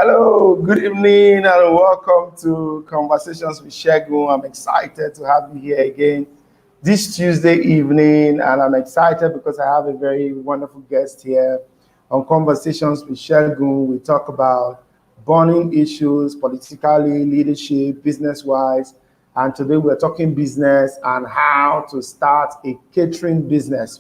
Hello, good evening, and welcome to Conversations with Segun. I'm excited to have you here again this Tuesday evening, and I'm excited because I have a very wonderful guest here on Conversations with Segun. We talk about burning issues, politically, leadership, business-wise, and today we're talking business and how to start a catering business.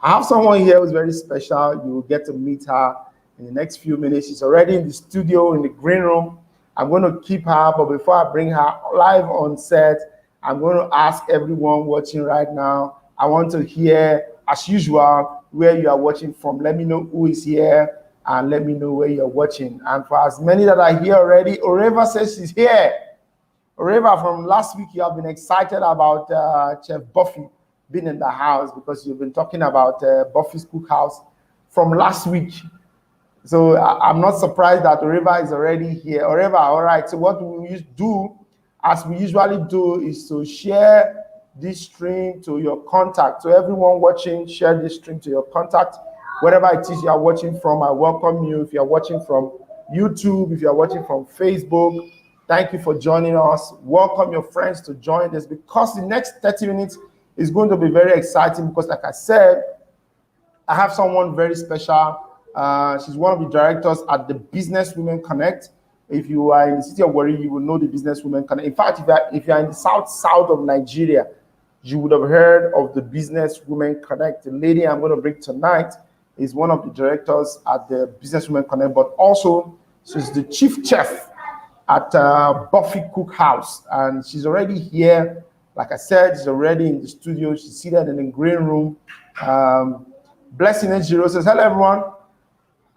I have someone here who's very special. You will get to meet her in the next few minutes. She's already in the studio in the green room. I'm going to keep her, but before I bring her live on set, I'm going to ask everyone watching right now. I want to hear, as usual, where you are watching from. Let me know who is here and let me know where you're watching. And for as many that are here already, Oreva says she's here. Oreva, from last week, you have been excited about Chef Buffy being in the house because you've been talking about Buffy's Cookhouse from last week. So I'm not surprised that Oreva is already here. Oreva, all right. So what we do, as we usually do, is to share this stream to your contact. So everyone watching, share this stream to your contact. Wherever it is you are watching from, I welcome you. If you're watching from YouTube, if you're watching from Facebook, thank you for joining us. Welcome your friends to join this because the next 30 minutes is going to be very exciting because, like I said, I have someone very special. She's one of the directors at the Business Women Connect. If you are in the city of Warri, you will know the Business Women Connect. In fact, if you are in the south of Nigeria, you would have heard of the Business Women Connect. The lady I'm going to bring tonight is one of the directors at the Business Women Connect, but also she's the chief chef at Buffy Cookhouse, and she's already here. Like I said, she's already in the studio. She's seated in the green room. Blessing Ejiro says, hello, everyone.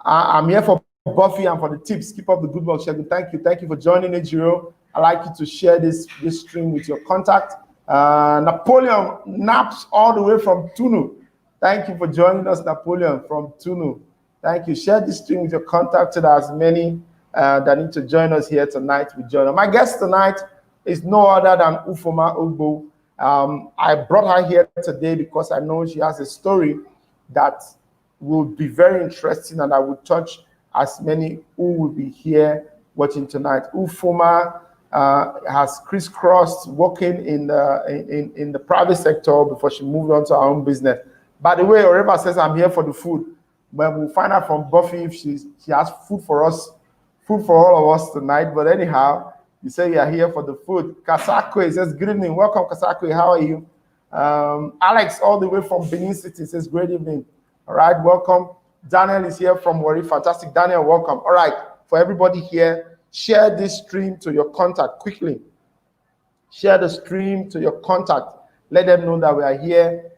I'm here for Buffy and for the tips. Keep up the good work, Segun. Thank you for joining, Ejiro. I'd like you to share this stream with your contact. Napoleon Naps all the way from Tunu. Thank you for joining us, Napoleon from Tunu. Thank you. Share this stream with your contact so that as many that need to join us here tonight will join us. My guest tonight is no other than Ufuoma Ogbo. I brought her here today because I know she has a story that will be very interesting, and I will touch as many who will be here watching tonight. Ufuoma has crisscrossed working in the private sector before she moved on to her own business. By the way, Oreva says I'm here for the food. But we'll find out from Buffy if she has food for us, food for all of us tonight. But anyhow, you say you are here for the food. Kasakwe says, good evening. Welcome, Kasakwe. How are you? Alex, all the way from Benin City, says, great evening. All right, welcome. Daniel is here from Warri. Fantastic. Daniel, welcome. All right, for everybody here, share this stream to your contact quickly. Share the stream to your contact. Let them know that we are here.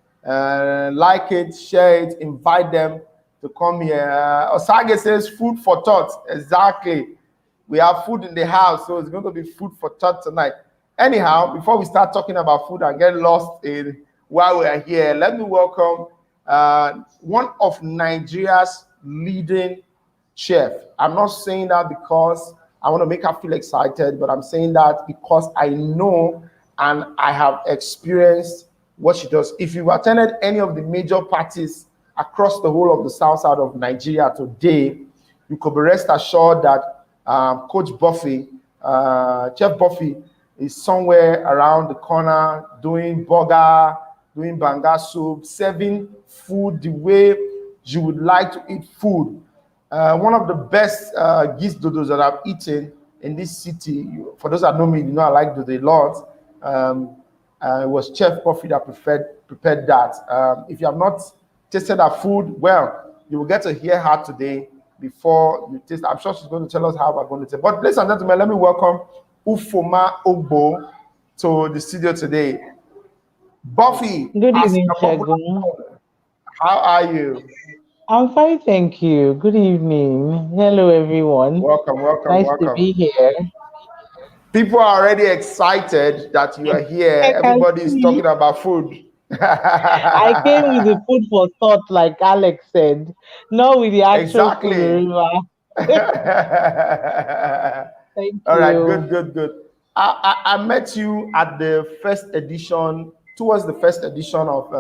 Like it, share it, invite them to come here. Osage says, food for thought. Exactly. We have food in the house, so it's going to be food for thought tonight. Anyhow, before we start talking about food and get lost in why we are here, let me welcome one of Nigeria's leading chef. I'm not saying that because I want to make her feel excited, but I'm saying that because I know and I have experienced what she does. If you've attended any of the major parties across the whole of the south side of Nigeria today, you could be rest assured that Coach Buffy, Chef Buffy, is somewhere around the corner doing burger, doing banga soup, serving food the way you would like to eat food. One of the best geese dodos that I've eaten in this city, for those that know me, you know I like dodo a lot. It was Chef Buffy that prepared that. If you have not tasted that food, well, you will get to hear her today before you taste. I'm sure she's going to tell us how we're going to taste. But ladies and gentlemen, let me welcome Ufuoma Ogbo to the studio today. Buffy. Good evening, Segun. How are you? I'm fine, thank you. Good evening. Hello, everyone. Welcome. Nice to be here. People are already excited that you are here. Everybody is talking about food. I came with the food for thought, like Alex said, not with the actual food. Thank you. All right, good. I met you at the first edition, towards the first edition of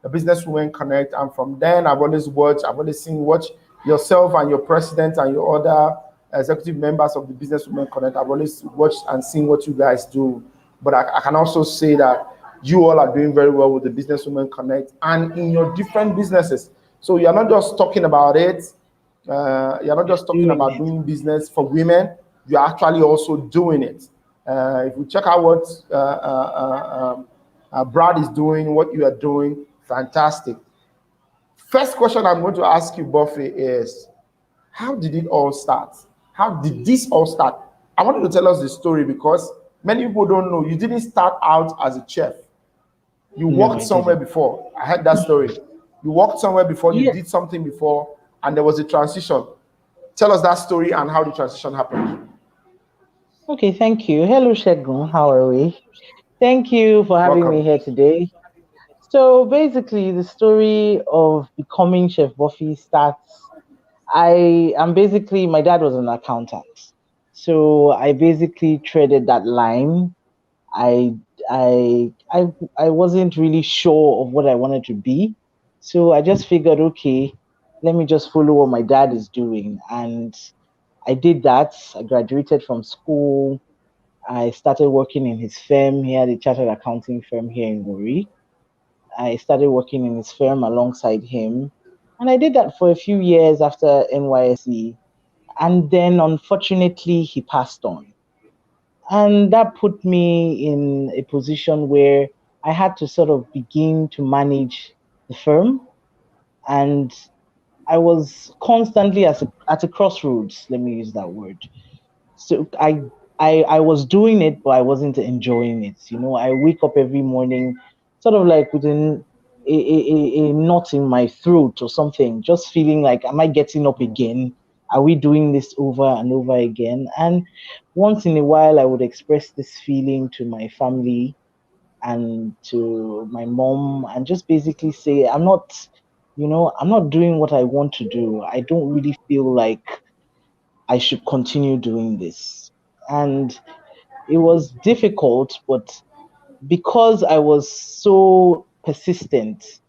the Business Women Connect, and from then I've always seen what yourself and your president and your other executive members of the Business Women Connect. I've always watched and seen what you guys do, but I can also say that you all are doing very well with the Business Women Connect and in your different businesses. So you're not just talking about it. You're not just talking Doing about it. doing business for women. You're actually also doing it. If we check out what Brad is doing, what you are doing, fantastic. First question I'm going to ask you, Buffy, is how did it all start? How did this all start? I want you to tell us the story because many people don't know. You didn't start out as a chef. You No, worked I somewhere didn't. before. I heard that story. You worked somewhere before, you Yeah. did something before, and there was a transition. Tell us that story and how the transition happened. Okay, thank you. Hello, Segun. How are we? Thank you for having me Welcome. here today. So basically, the story of becoming Chef Buffy starts. I am basically my dad was an accountant, so I basically treaded that line. I I wasn't really sure of what I wanted to be, so I just figured, okay, let me just follow what my dad is doing, and I did that. I graduated from school. I started working in his firm. He had a chartered accounting firm here in Gori. I started working in his firm alongside him. And I did that for a few years after NYSC. And then unfortunately, he passed on. And that put me in a position where I had to sort of begin to manage the firm. And I was constantly at a crossroads, let me use that word. So I was doing it, but I wasn't enjoying it. You know, I wake up every morning, sort of like with a knot in my throat or something, just feeling like, am I getting up again? Are we doing this over and over again? And once in a while, I would express this feeling to my family and to my mom, and just basically say, I'm not, I'm not doing what I want to do. I don't really feel like I should continue doing this. And it was difficult, but because I was so persistent,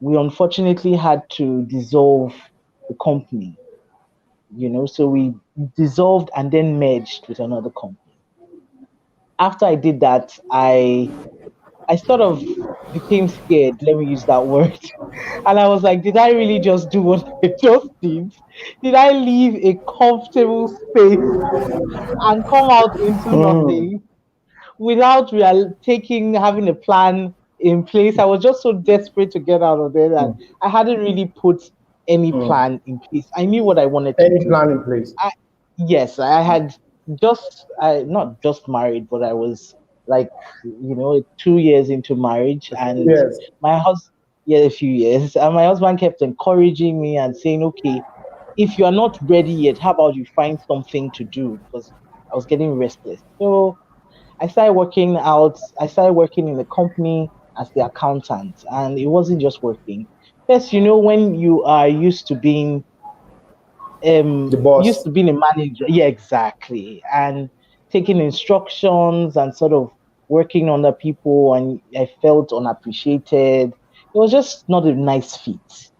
we unfortunately had to dissolve the company, so we dissolved and then merged with another company. After I did that, I sort of became scared, let me use that word. And I was like, did I really just do what I just did? Did I leave a comfortable space and come out into Mm, nothing without having a plan in place? I was just so desperate to get out of there that mm, I hadn't really put any mm. plan in place. I knew what I wanted to Any do. plan in place? I, yes, I had not just married, but I was like, 2 years into marriage, and Yes. my husband, yeah, a few years, and my husband kept encouraging me and saying, okay, if you are not ready yet, how about you find something to do? Because I was getting restless. So I started working in the company as the accountant, and it wasn't just working. First, when you are The used boss. to being a manager, yeah, exactly, and taking instructions and sort of working under people, and I felt unappreciated. It was just not a nice fit.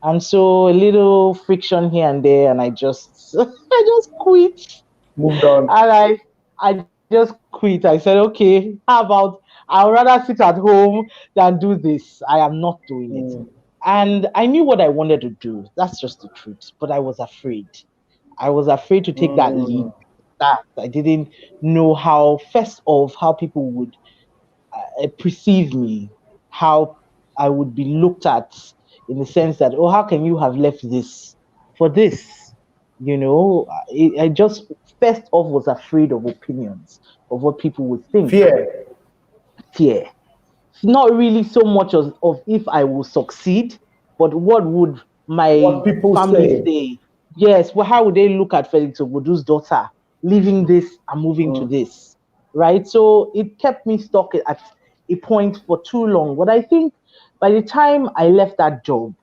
And so a little friction here and there, and I just I just quit. Moved on. And I just quit. I said, okay, how about I'll rather sit at home than do this. I am not doing it. Mm, And I knew what I wanted to do. That's just the truth. But I was afraid. I was afraid to take that leap. mm. That I didn't know how, first of, how people would perceive me, how I would be looked at, in the sense that, oh, how can you have left this for this? I just first off was afraid of opinions, of what people would think. Fear. Fear. Not really so much of if I will succeed, but what would my What people family say. say? Yes, well, how would they look at Felix Obodu's daughter leaving this and moving to Mm, this? Right? So it kept me stuck at a point for too long. But I think by the time I left that job,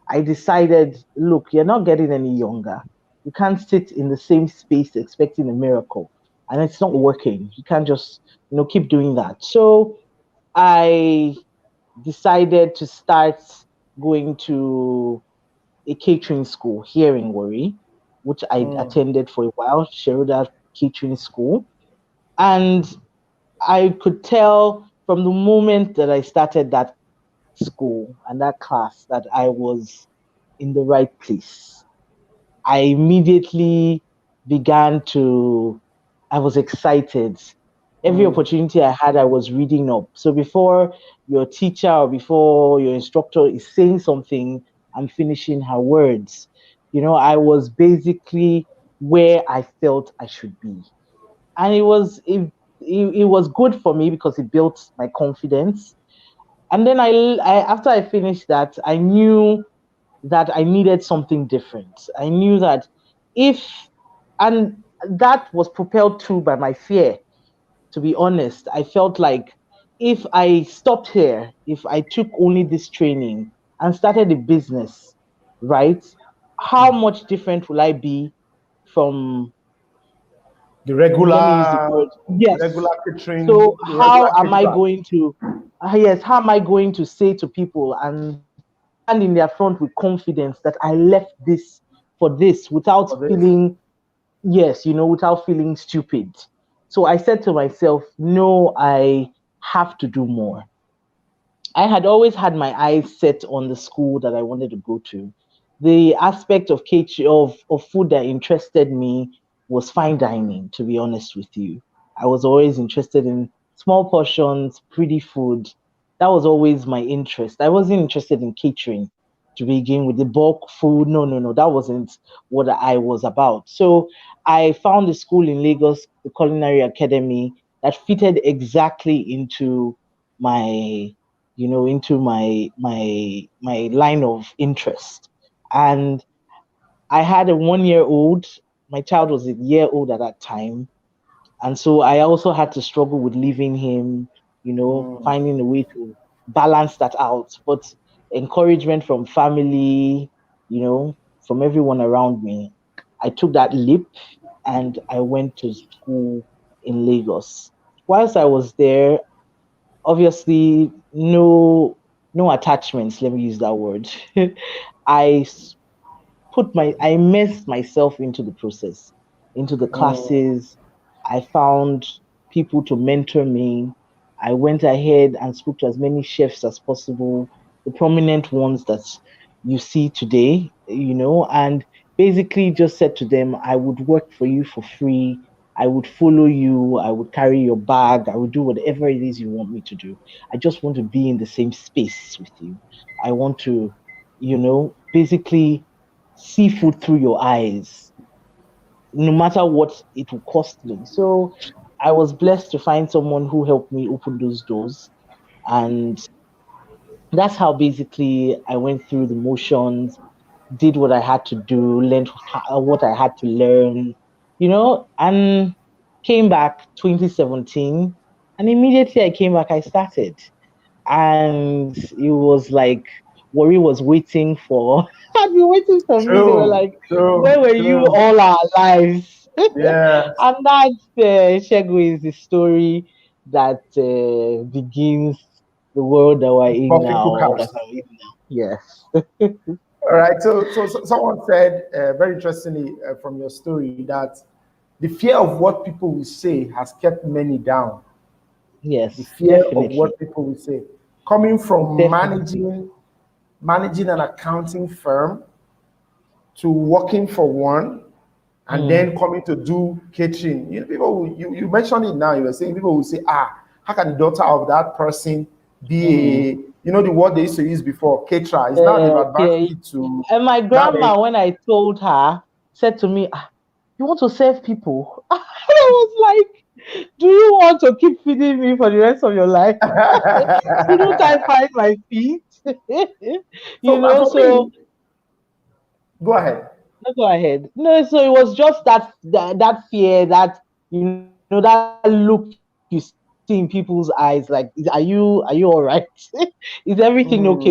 I decided, look, you're not getting any younger. You can't sit in the same space expecting a miracle. And it's not working. You can't just, keep doing that. So I decided to start going to a catering school here in Warri. which I Mm. attended for a while, Sheruda Catering School. And I could tell from the moment that I started that school and that class that I was in the right place. I immediately began to, I was excited. Every Mm. opportunity I had, I was reading up. So before your teacher or before your instructor is saying something, I'm finishing her words. I was basically where I felt I should be. And it was good for me because it built my confidence. And then after I finished that, I knew that I needed something different. I knew that if, and that was propelled too by my fear, to be honest. I felt like if I stopped here, if I took only this training and started a business, right, how much different will I be from, The let me use the regular, word, the yes. regular catering, So the regular caterer. yes, how am I going to say to people and stand in their front with confidence that I left this for this without For this. feeling, yes, without feeling stupid. So I said to myself, no, I have to do more. I had always had my eyes set on the school that I wanted to go to. The aspect of of food that interested me was fine dining, to be honest with you. I was always interested in small portions, pretty food. That was always my interest. I wasn't interested in catering to begin with, the bulk food. No, no, no, that wasn't what I was about. So I found a school in Lagos, the Culinary Academy, that fitted exactly my into my line of interest. And I had a 1 year old. My child was a year old at that time, and so I also had to struggle with leaving him, Mm. finding a way to balance that out. But encouragement from family, from everyone around me, I took that leap and I went to school in Lagos. Whilst I was there, obviously no attachments, let me use that word. I I immersed myself into the process, into the Mm. classes. I found people to mentor me. I went ahead and spoke to as many chefs as possible, the prominent ones that you see today, and basically just said to them, I would work for you for free. I would follow you. I would carry your bag. I would do whatever it is you want me to do. I just want to be in the same space with you. I want to, basically see food through your eyes, no matter what it will cost me. So I was blessed to find someone who helped me open those doors. And that's how basically I went through the motions, did what I had to do, learned what I had to learn, and came back 2017. And immediately I came back, I started. And it was like Worry was waiting for, had been waiting for me. They were True, like, where true, were you true. all our lives? Yes. And that's Segun is the story that begins the world that we're in Buffy now, or that Cookhouse. I'm in now. Yes. All right. So someone said very interestingly from your story that the fear of what people will say has kept many down. The Yes, fear of definitely. what people will say, coming from Definitely. managing an accounting firm to working for one, and Mm, then coming to do catering. People you mentioned it now. You were saying people will say, how can the daughter of that person be a, mm. the word they used to use before, caterer? It's now they've advanced Yeah. it to And my now they grandma, when I told her, said to me, you want to serve people? I was like, do you want to keep feeding me for the rest of your life? Shouldn't I find my feet? so for So me, go ahead. no, go ahead. No, so it was just that fear, that that look you see in people's eyes, like, are you all right? Is everything okay with you? Mm, That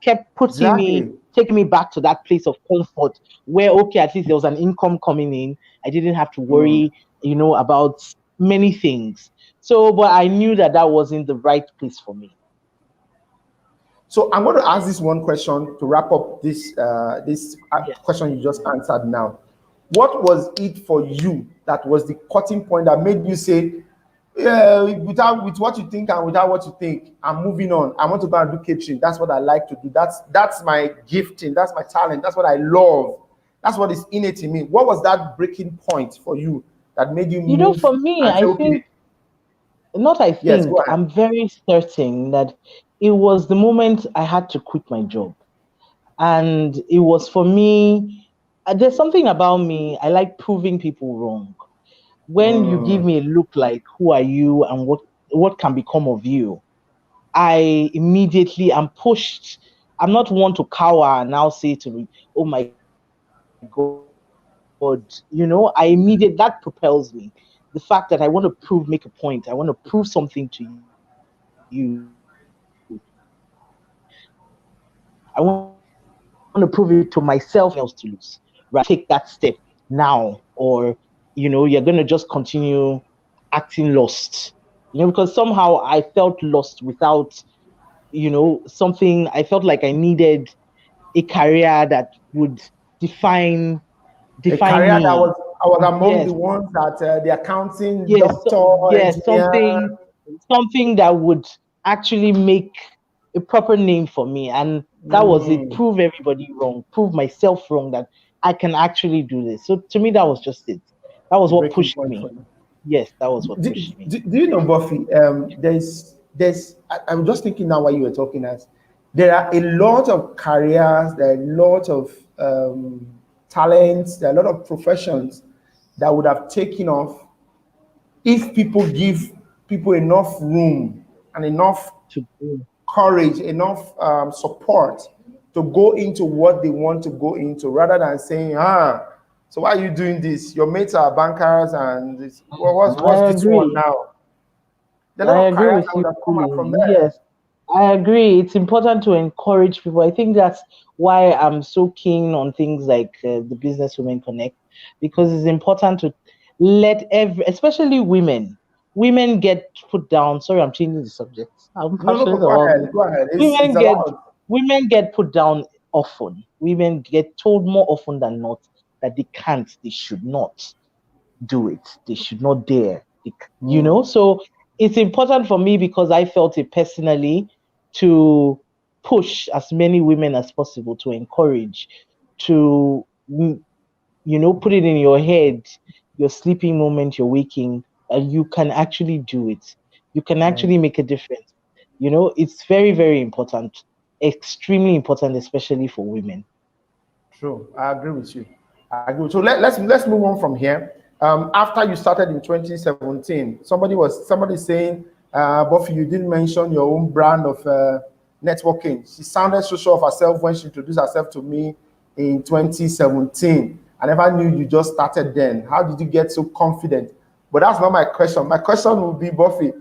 kept taking me exactly. back to that place of comfort where, okay, at least there was an income coming in. I didn't have to worry, Mm. about many things. So, but I knew that that wasn't the right place for me. So I'm going to ask this one question to wrap up this Yes. question you just answered now. What was it for you that was the cutting point that made you say, yeah, with what you think and without what you think, I'm moving on. I want to go and do catering. That's what I like to do. That's my gifting. That's my talent. That's what I love. That's what is innate in me. What was that breaking point for you that made you You know, move for me, and say, I okay, think, not I yes, go think, ahead. I'm very certain that it was the moment I had to quit my job. And it was for me, there's something about me, I like proving people wrong. When you give Mm, me a look like who are you and what can become of you, I immediately am pushed. I'm not one to cower and now say to me, oh my God, I immediate that propels me. The fact that I want to prove, make a point, I want to prove something to you. I want to prove it to myself first to lose. Rather than saying, I don't have anything else to lose. Rather than take that step now, or you're gonna just continue acting lost. Because somehow I felt lost without, something. I felt like I needed a career that would define a define career that me. was among the Yes, ones that the accounting, yes, doctor, yes, engineer. something that would actually make a proper name for me. And that was it. Mm, Prove everybody wrong, prove myself wrong that I can actually do this. So to me, that was just it. That was the what breaking pushed point for me. you. Yes, that was what Do, pushed me. do you know, Buffy? I'm just thinking now while you were talking as there are a lot of careers, there are a lot of talents, there are a lot of professions that would have taken off if people give people enough room and enough To courage, enough support to go into what they want to go into, rather than saying, so why are you doing this? Your mates are bankers, and this, well, what's I this one agree. now? There are a I lot of agree careers with that you would have come out fully. from there. Yes, I agree. It's important to encourage people. I think that's why I'm so keen on things like the Business Women Connect, because it's important to let especially women get put down. Sorry, I'm changing the subject. I'm No, no, passionate go about ahead, women. go ahead. It's Women get allowed. women get put down often. Women get told more often than not that they can't, they should not do it. They should not dare. Mm, So it's important for me because I felt it personally to push as many women as possible to encourage, to, put it in your head, your sleeping moment, you're waking, and you can actually do it. You can mm, actually make a difference. It's very, very important, extremely important, especially for women. true. I agree with you. I agree. So let's move on from here. After you started in 2017, somebody saying, Buffy, you didn't mention your own brand of networking. She sounded so sure of herself when she introduced herself to me in 2017. I never knew you just started then. How did you get so confident? But that's not my question. My question will be, Buffy,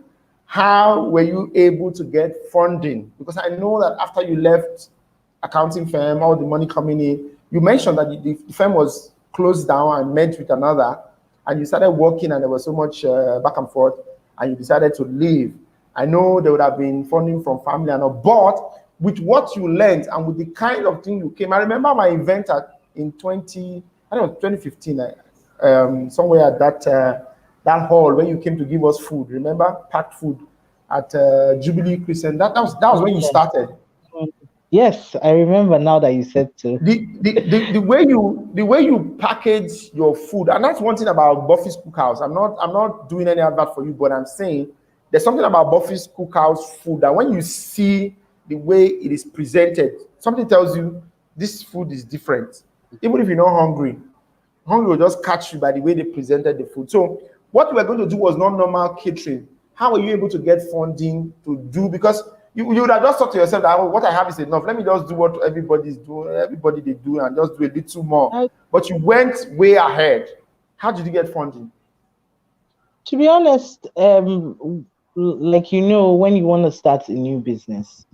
how were you able to get funding? Because I know that after you left accounting firm, all the money coming in, you mentioned that the firm was closed down and merged with another, and you started working, and there was so much back and forth, and you decided to leave. I know there would have been funding from family and all, but with what you learned and with the kind of thing you came, I remember my event in 2015, somewhere at that hall when you came to give us food. Remember, packed food at Jubilee Crescent. That was when you Yeah. started. Yes, I remember now that you said so. The way you package your food, and that's one thing about Buffy's Cookhouse. I'm not doing any advert for you, but I'm saying there's something about Buffy's Cookhouse food that when you see the way it is presented, something tells you this food is different. Even if you're not hungry, hunger will just catch you by the way they presented the food. So what we were going to do was not normal catering. How were you able to get funding to do? Because you would have just thought to yourself that, oh, what I have is enough. Let me just do what everybody's doing, everybody they do, and just do a little more. I, But you went way ahead. How did you get funding? to be honest, like when you want to start a new business,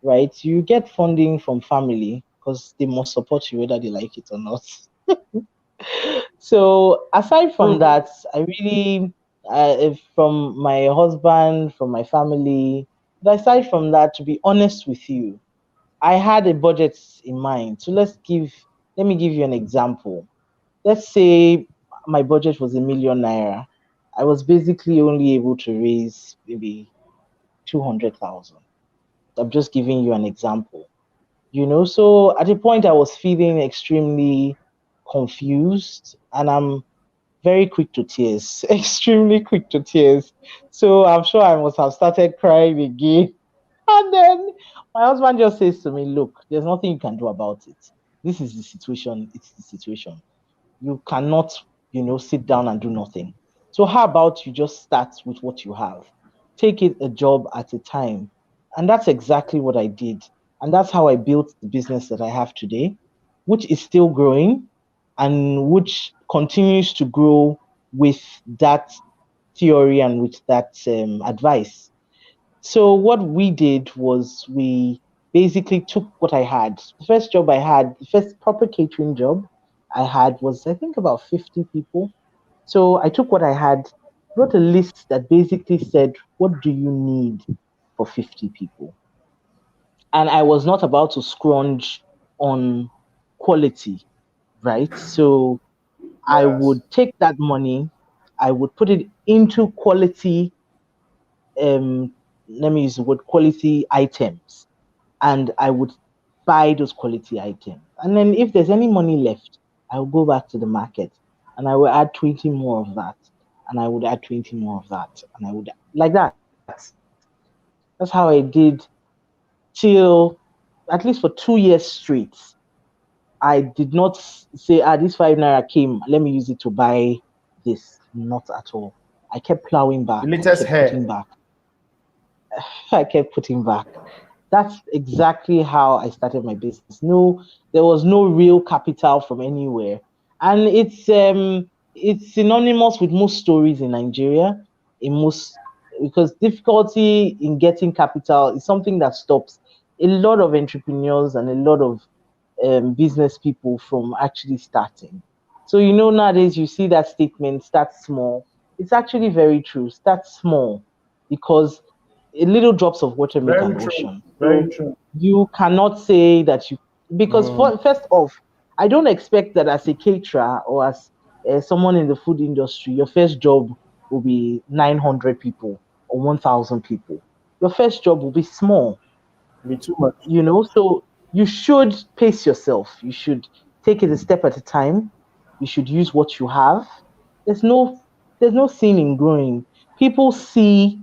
right? You get funding from family because they must support you whether they like it or not. So aside from So that, I really, from my husband, from my family, but aside from that, to be honest with you, I had a budget in mind. So let me give you an example. Let's say my budget was 1 million naira. I was basically only able to raise maybe 200,000. I'm just giving you an example. So at a point I was feeling extremely confused, and I'm very quick to tears, extremely quick to tears. So I'm sure I must have started crying again. And then my husband just says to me, "Look, there's nothing you can do about it. This is the situation. It's the situation. You cannot, sit down and do nothing. So how about you just start with what you have? Take it a job at a time." And that's exactly what I did. And that's how I built the business that I have today, which is still growing and which continues to grow with that theory and with that advice. So what we did was we basically took what I had. The first job I had, the first proper catering job I had was I think about 50 people. So I took what I had, wrote a list that basically said, what do you need for 50 people? And I was not about to scrunch on quality, right? So I Yes. would take that money, I would put it into quality, let me use the word quality items, and I would buy those quality items. And then if there's any money left, I will go back to the market and I will add 20 more of that. And I would add 20 more of that. And I would like that. That's how I did till at least for 2 years straight. I did not say, this 5 naira came, let me use it to buy this. Not at all. I kept plowing The back. I latest kept putting hair. back. I kept putting back. That's exactly how I started my business. No, there was no real capital from anywhere, and it's synonymous with most stories in Nigeria. In most Because difficulty in getting capital is something that stops a lot of entrepreneurs and a lot of business people from actually starting. So nowadays you see that statement, start small. It's actually very true. Start small because a little drops of water make Very an true. ocean. Very So true. you cannot say that because Mm. first off, I don't expect that as a caterer or as someone in the food industry, your first job will be 900 people or 1,000 people. Your first job will be small, Be too much. so you should pace yourself. You should take it a step at a time. You should use what you have. There's no there's no sin in growing. People see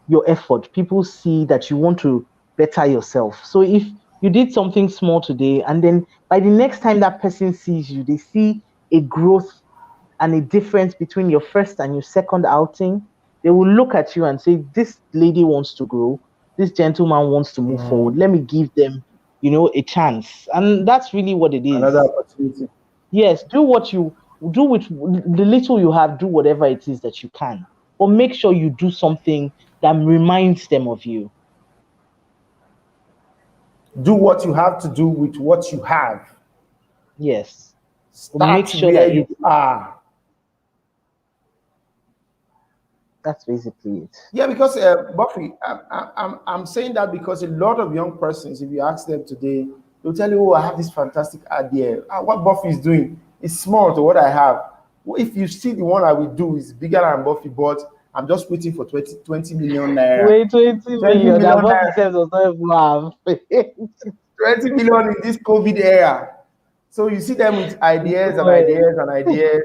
your effort. People see that you want to better yourself. So if you did something small today and then by the next time that person sees you, they see a growth and a difference between your first and your second outing, they will look at you and say, this lady wants to grow, this gentleman wants to move forward. Mm. Let me give them, a chance. And that's really what it Another is. opportunity. Yes, do what you do with the little you have, do whatever it is that you can. But make sure you do something that reminds them of you. Do what you have to do with what you have. Yes. But make Start sure where that you are. that's basically it. Yeah, because Buffy, I'm saying that because a lot of young persons, if you ask them today, they'll tell you, "Oh, I have this fantastic idea. What Buffy is doing is small to what I have. Well, if you see the one I will do is bigger than Buffy, but I'm just waiting for 20 million naira. Wait, 20 20 million. That million Bob naira, himself does not even have. 20 million in this COVID era." So you see them with ideas and Boy. ideas and ideas,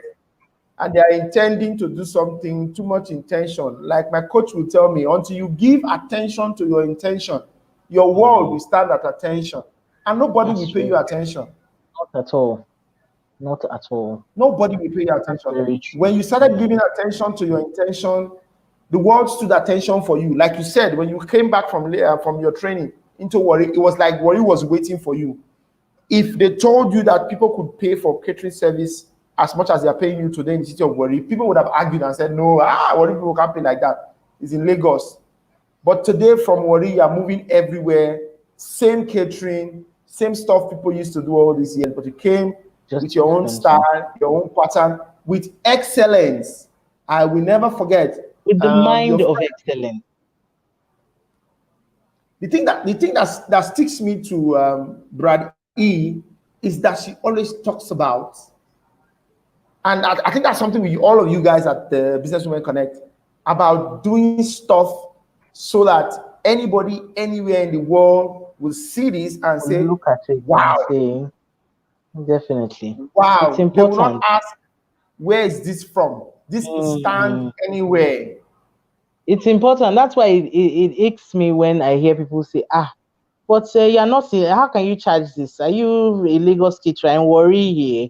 and they are intending to do something, too much intention. Like my coach will tell me, until you give attention to your intention, your world will stand at attention, and nobody That's will pay true. you attention. Not at all. Not at all. Nobody will pay you That's attention. very When true. you started giving attention to your intention, the world stood attention for you. Like you said, when you came back from your training into Worry, it was like Worry was waiting for you. If they told you that people could pay for catering service as much as they are paying you today in the city of Warri, people would have argued and said, no, Warri people can't pay like that. It's in Lagos. But today from Warri, you are moving everywhere, same catering, same stuff people used to do all these years, but you came Just with your own differently. style, your own pattern, with excellence. I will never forget With the your mind of friend. excellence. the thing that sticks me to Brad E is that she always talks about, and I think that's something we all of you guys at the Businesswomen Connect, about doing stuff so that anybody anywhere in the world will see this and say, Look at it wow, and say, definitely. It's wow. They will not important. ask, where is this from? This is stand Mm. anywhere. It's important. That's why it aches me when I hear people say, but you're not saying, how can you charge this? Are you a Lagos caterer and worry here?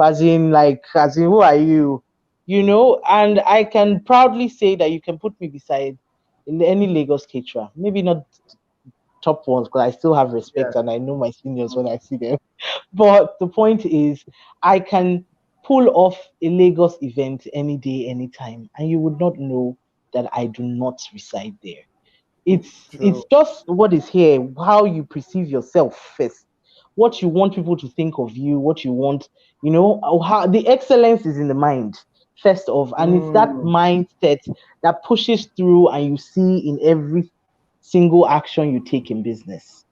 As in, who are you? And I can proudly say that you can put me beside any Lagos caterer. Maybe not top ones, because I still have Yeah, respect and I know my seniors when I see them. But the point is, I can pull off a Lagos event any day, anytime, and you would not know that I do not reside there. It's true. just what is here, how you perceive yourself first, what you want people to think of you, what you want, how the excellence is in the mind first off, and it's that Mm, mindset that pushes through and you see in every single action you take in business.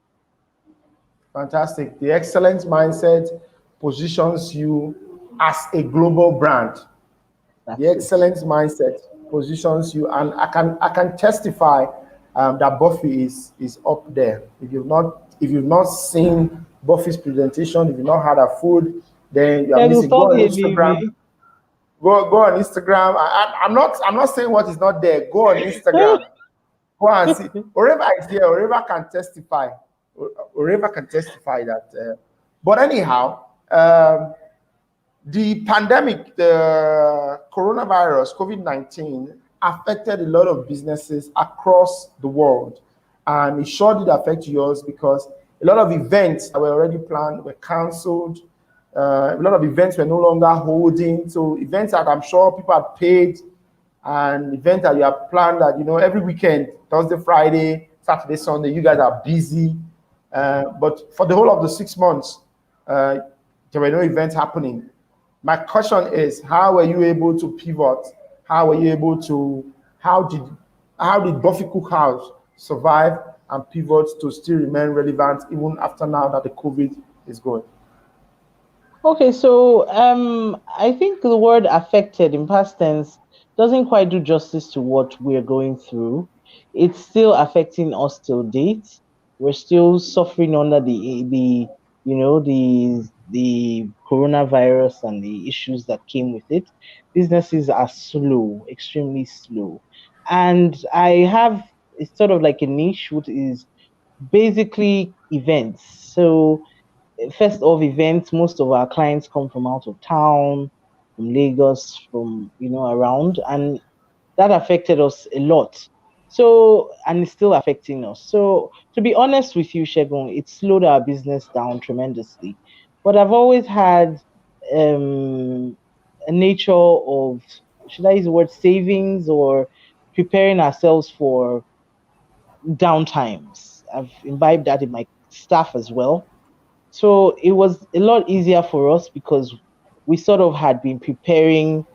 fantastic. The excellent mindset positions you as a global brand. The That's it. excellent mindset positions you, and I can testify that Buffy is up there. If you've not seen Buffy's presentation, if you've not had her food, then you are They will missing. Go stop on hailing Instagram. me. Go on Instagram. I'm not saying what is not there. Go on Instagram. Go and see. Oreva is here. Oreva can testify. Oreva can testify that. But anyhow, the pandemic, the coronavirus, COVID-19, affected a lot of businesses across the world. And it sure did affect yours because a lot of events that were already planned were cancelled. A lot of events were no longer holding. So events that I'm sure people had paid, and events that you have planned that, every weekend, Thursday, Friday, Saturday, Sunday, you guys are busy. But for the whole of the 6 months, uh, there were no events happening. My question is, how were you able to pivot? How were you able to, how did Buffy Cookhouse survive and pivot to still remain relevant even after now that the COVID is going? Okay, so I think the word affected in past tense doesn't quite do justice to what we're going through. It's still affecting us till date. We're still suffering under the coronavirus and the issues that came with it. Businesses are slow, extremely slow. And I have it's sort of like a niche, which is basically events. So first of events, most of our clients come from out of town, from Lagos, from around, and that affected us a lot. So, and it's still affecting us. So, to be honest with you, Segun, it slowed our business down tremendously. But I've always had um, a nature of, should I use the word savings, or preparing ourselves for downtimes. I've imbibed that in my staff as well, so it was a lot easier for us because we sort of had been preparing,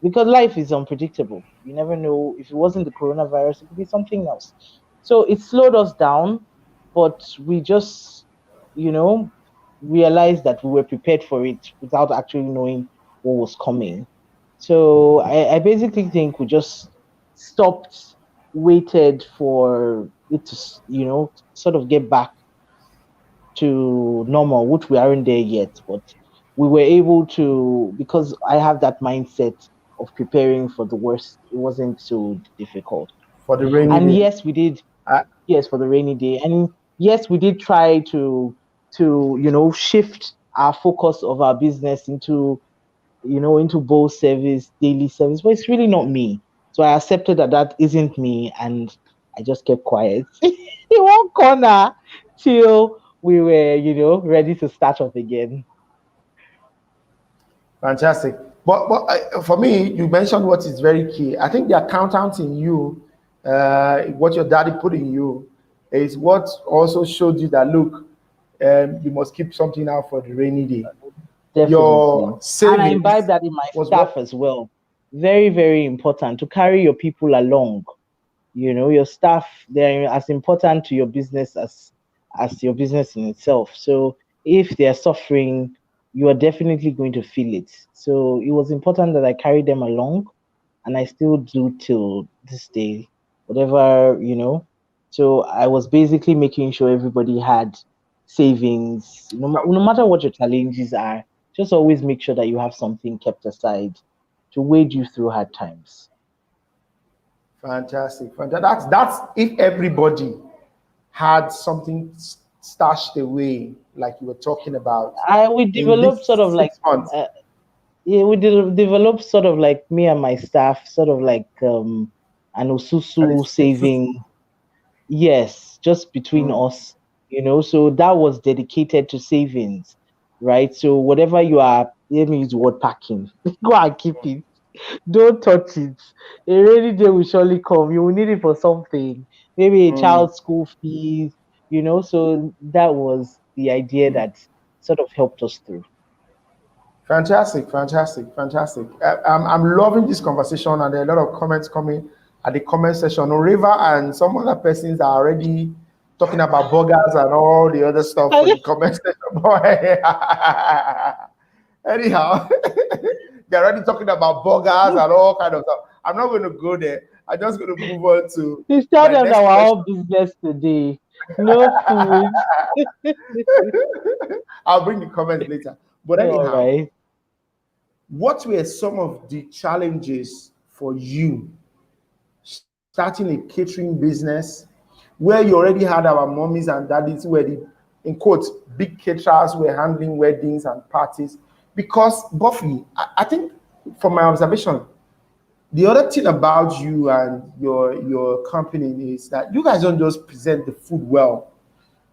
because life is unpredictable. You never know. If it wasn't the coronavirus, it could be something else. So it slowed us down, but we just, you know, realized that we were prepared for it without actually knowing what was coming. So I basically think we just stopped, waited for it to, sort of get back to normal, which we aren't there yet, but we were able to, because I have that mindset of preparing for the worst. It wasn't so difficult. For the rainy And day. yes, we did. I, Yes, for the rainy day. And yes, we did try to shift our focus of our business into both service, daily service, but it's really not me. So I accepted that that isn't me, and I just kept quiet in one corner till we were, ready to start off again. Fantastic. But for me, you mentioned what is very key. I think the accountant in you, what your daddy put in you, is what also showed you that look, you must keep something out for the rainy day. Definitely. Your And I imbibe savings that in my was staff what as well. Very, very important to carry your people along. Your staff, they're as important to your business as your business in itself. So if they're suffering, you are definitely going to feel it. So it was important that I carry them along, and I still do till this day, whatever. So I was basically making sure everybody had savings. No matter what your challenges are, just always make sure that you have something kept aside to wade you through hard times. Fantastic. That's if everybody had something stashed away, like you were talking about, We in developed sort this of like 6 months. yeah, we developed sort of like me and my staff, sort of like an And Osusu saving. Yes, just between mm, us. So that was dedicated to savings, right? So whatever you are, let me use the word packing. Go and keep it. Don't touch it. A rainy day will surely come. You will need it for something, maybe a mm. child's school fees. So that was the idea that sort of helped us through. Fantastic, fantastic, fantastic. I'm loving this conversation, and there are a lot of comments coming at the comment section. River and some other persons are already talking about burgers and all the other stuff for the comment section. Anyhow, they're already talking about burgers and all kind of stuff. I'm not going to go there. I'm just going to move on to Please tell my them that next we're question. all business today. No food. I'll bring the comments later. But All anyhow, right. what were some of the challenges for you starting a catering business where you already had our mommies and daddies who were the, in quotes, big caterers who were handling weddings and parties? Because Buffy, I think from my observation, the other thing about you and your company is that you guys don't just present the food well.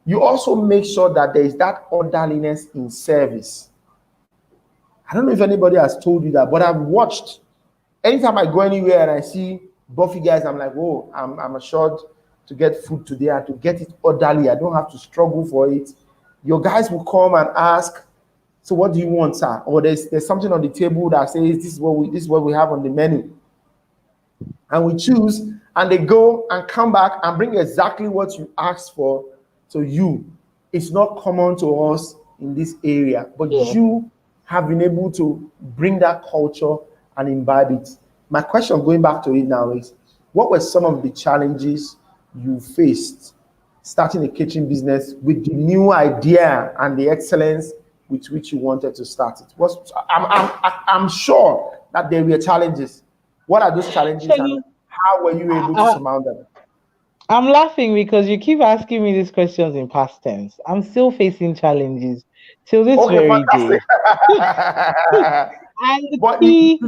You also make sure that there is that orderliness in service. I don't know if anybody has told you that, but I've watched. Anytime I go anywhere and I see Buffy guys, I'm like, oh, I'm assured to get food today and to get it orderly. I don't have to struggle for it. Your guys will come and ask, so what do you want, sir? Or there's something on the table that says this is what we have on the menu. And we choose, and they go and come back and bring exactly what you asked for to you. It's not common to us in this area, but Yeah. you have been able to bring that culture and imbibe it. My question going back to it now is, what were some of the challenges you faced starting a kitchen business with the new idea and the excellence with which you wanted to start it? I'm sure that there were challenges. What are those challenges, and So how were you able to I, surmount them? I'm laughing because you keep asking me these questions in past tense. I'm still facing challenges till this Okay, very day. fantastic. And the But key,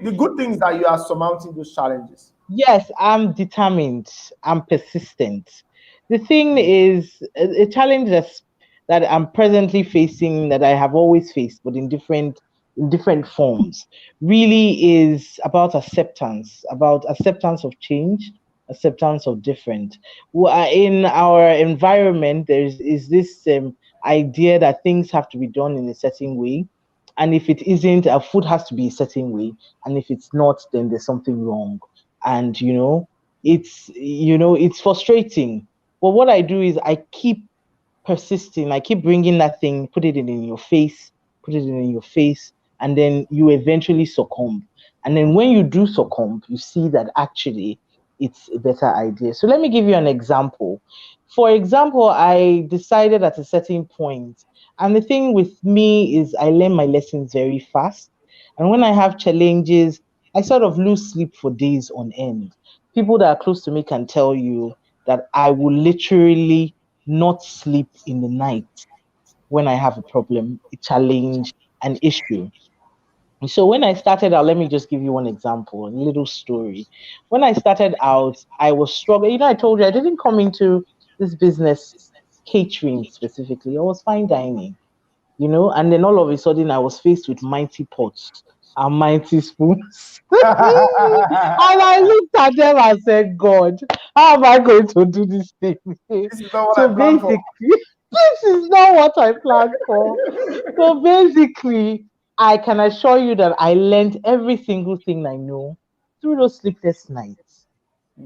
the good thing is that you are surmounting those challenges. yes, I'm determined. I'm persistent. The thing is, a challenge that I'm presently facing, that I have always faced, but in different forms, really is about acceptance of change, acceptance of different. In our environment, is this idea that things have to be done in a certain way, and if it isn't, our food has to be a certain way, and if it's not, then there's something wrong. And it's frustrating. But what I do is I keep persisting. I keep bringing that thing, put it in your face, put it in your face, and then you eventually succumb. And then when you do succumb, you see that actually it's a better idea. So let me give you an example. For example, I decided at a certain point, and the thing with me is I learn my lessons very fast. And when I have challenges, I sort of lose sleep for days on end. People that are close to me can tell you that I will literally not sleep in the night when I have a problem, a challenge, an issue. So when I started out, let me just give you one example, a little story. When I started out, I was struggling. I told you I didn't come into this business catering specifically. I was fine dining. And then all of a sudden I was faced with mighty pots and mighty spoons. And I looked at them and said, God, how am I going to do this thing? This is not what So I planned for. basically, this is not what I planned for. So basically, I can assure you that I learned every single thing I know through those sleepless nights.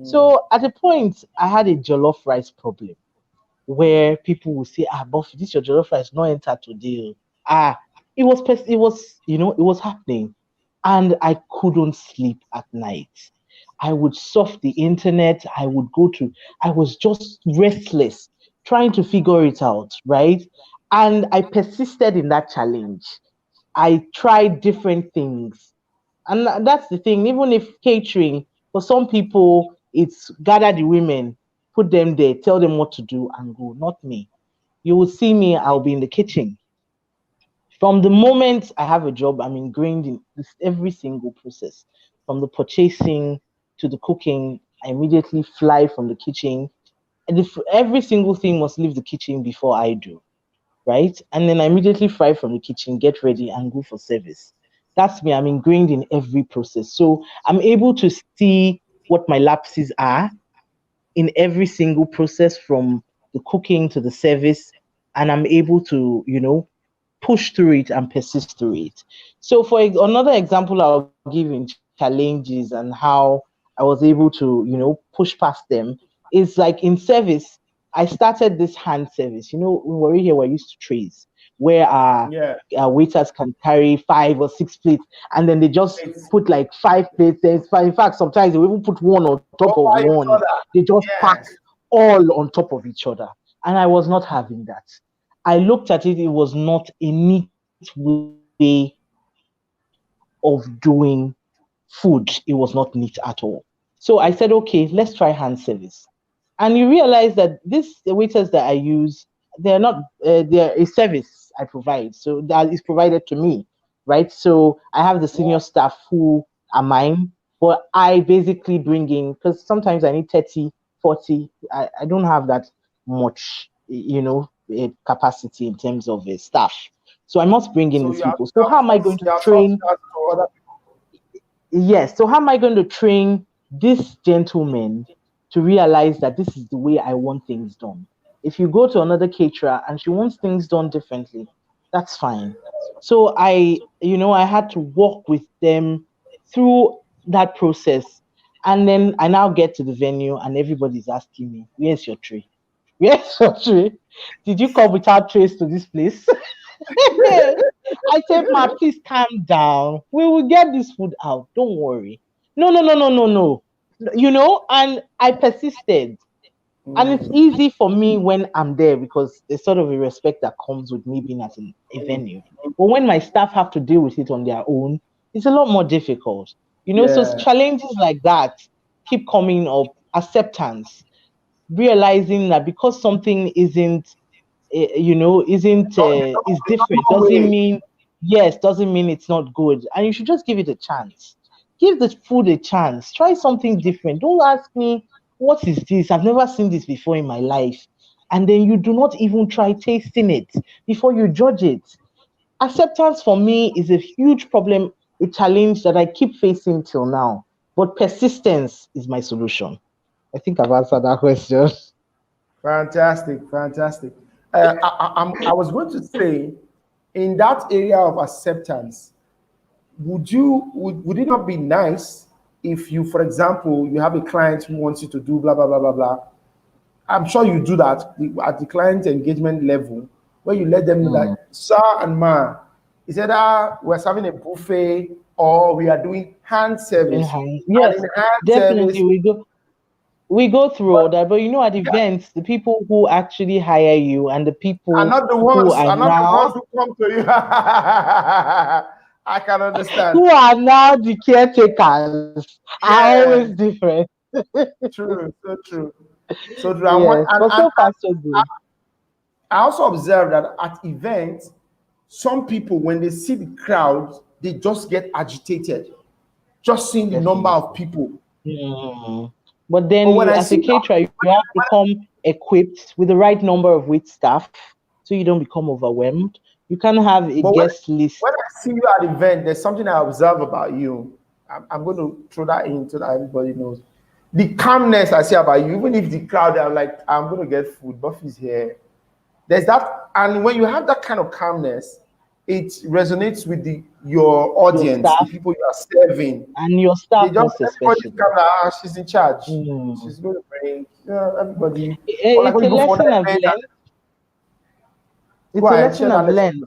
So at a point, I had a jollof rice problem where people will say, "Ah, Buffy, this your jollof rice not enter today." Oh." It was, it was happening, and I couldn't sleep at night. I would surf the internet. I was just restless, trying to figure it out, right? And I persisted in that challenge. I tried different things. And that's the thing, even if catering, for some people, it's gather the women, put them there, tell them what to do, and go. Not me. You will see me, I'll be in the kitchen. From the moment I have a job, I'm ingrained in this every single process. From the purchasing to the cooking, I immediately fly from the kitchen. And if every single thing must leave the kitchen before I do, right? And then I immediately fry from the kitchen, get ready, and go for service. That's me. I'm ingrained in every process. So I'm able to see what my lapses are in every single process from the cooking to the service. And I'm able to, push through it and persist through it. So, for another example, I'll give in challenges and how I was able to, push past them is like in service. I started this hand service. When we were here, we're used to trays where Yeah. our waiters can carry 5 or 6 plates, and then they just It's put like 5 plates. In fact, sometimes they will even put one on top of over each one. other. They just pack Yes. all on top of each other, and I was not having that. I looked at it, it was not a neat way of doing food. It was not neat at all. So I said, okay, let's try hand service. And you realize that the waiters that I use, they're not, they're a service I provide. So that is provided to me, right? So I have the senior staff who are mine, but I basically bring in, because sometimes I need 30, 40. I don't have that much, capacity in terms of staff. So I must bring in So these you have people. So how am I going to train? that to other Yes. So how am I going to train this gentleman to realize that this is the way I want things done? If you go to another caterer and she wants things done differently, that's fine. So I had to work with them through that process. And then I now get to the venue and everybody's asking me, where's your tray? Where's your tray? Did you come without trays to this place? I said, Ma, please calm down. We will get this food out. Don't worry. No, no, no, no, no, no. And I persisted. And it's people. easy for me when I'm there because there's sort of a respect that comes with me being at a venue. But when my staff have to deal with it on their own, it's a lot more difficult. So Yeah. challenges like that keep coming up. Acceptance, realizing that because something isn't is It's not different one doesn't way. mean, yes, doesn't mean it's not good, and you should just give it a chance. Give the food a chance, try something different. Don't ask me what is this, I've never seen this before in my life, and then you do not even try tasting it before you judge it. Acceptance for me is a huge problem, a challenge that I keep facing till now, but persistence is my solution. I think I've answered that question. Fantastic, fantastic. I was going to say, in that area of acceptance, would it not be nice if you, for example, you have a client who wants you to do blah blah blah blah blah. I'm sure you do that at the client engagement level, where you let them know Mm. that, sir and ma, is either we're serving a buffet or we are doing hand service. And Yes, in hand definitely service, we go through all that, but at events, the people who actually hire you and the people who are are not the now ones who come to you. I can understand. who are now the caretakers are always Yeah, different. true, so true. So true. Yes, but so far so I good. I also observed that at events, some people, when they see the crowd, they just get agitated, just seeing the number of Definitely. people. Mm. But But then when you, I as a see that, caterer, you have to come equipped with the right number of wait staff so you don't become overwhelmed. You can have a but when guest list. when I see you at the event, there's something I observe about you. I'm going to throw that in so that everybody knows. The calmness I see about you, even if the crowd are like, I'm going to get food, Buffy's here. There's that, and when you have that kind of calmness, it resonates with your Your audience, the staff people you are serving. and your They staff just most everybody especially. kind of she's in charge. Mm. She's going to bring everybody. Or like It's when a you go for lesson that I've event, learned. go It's a ahead, share lesson that I've lesson. learned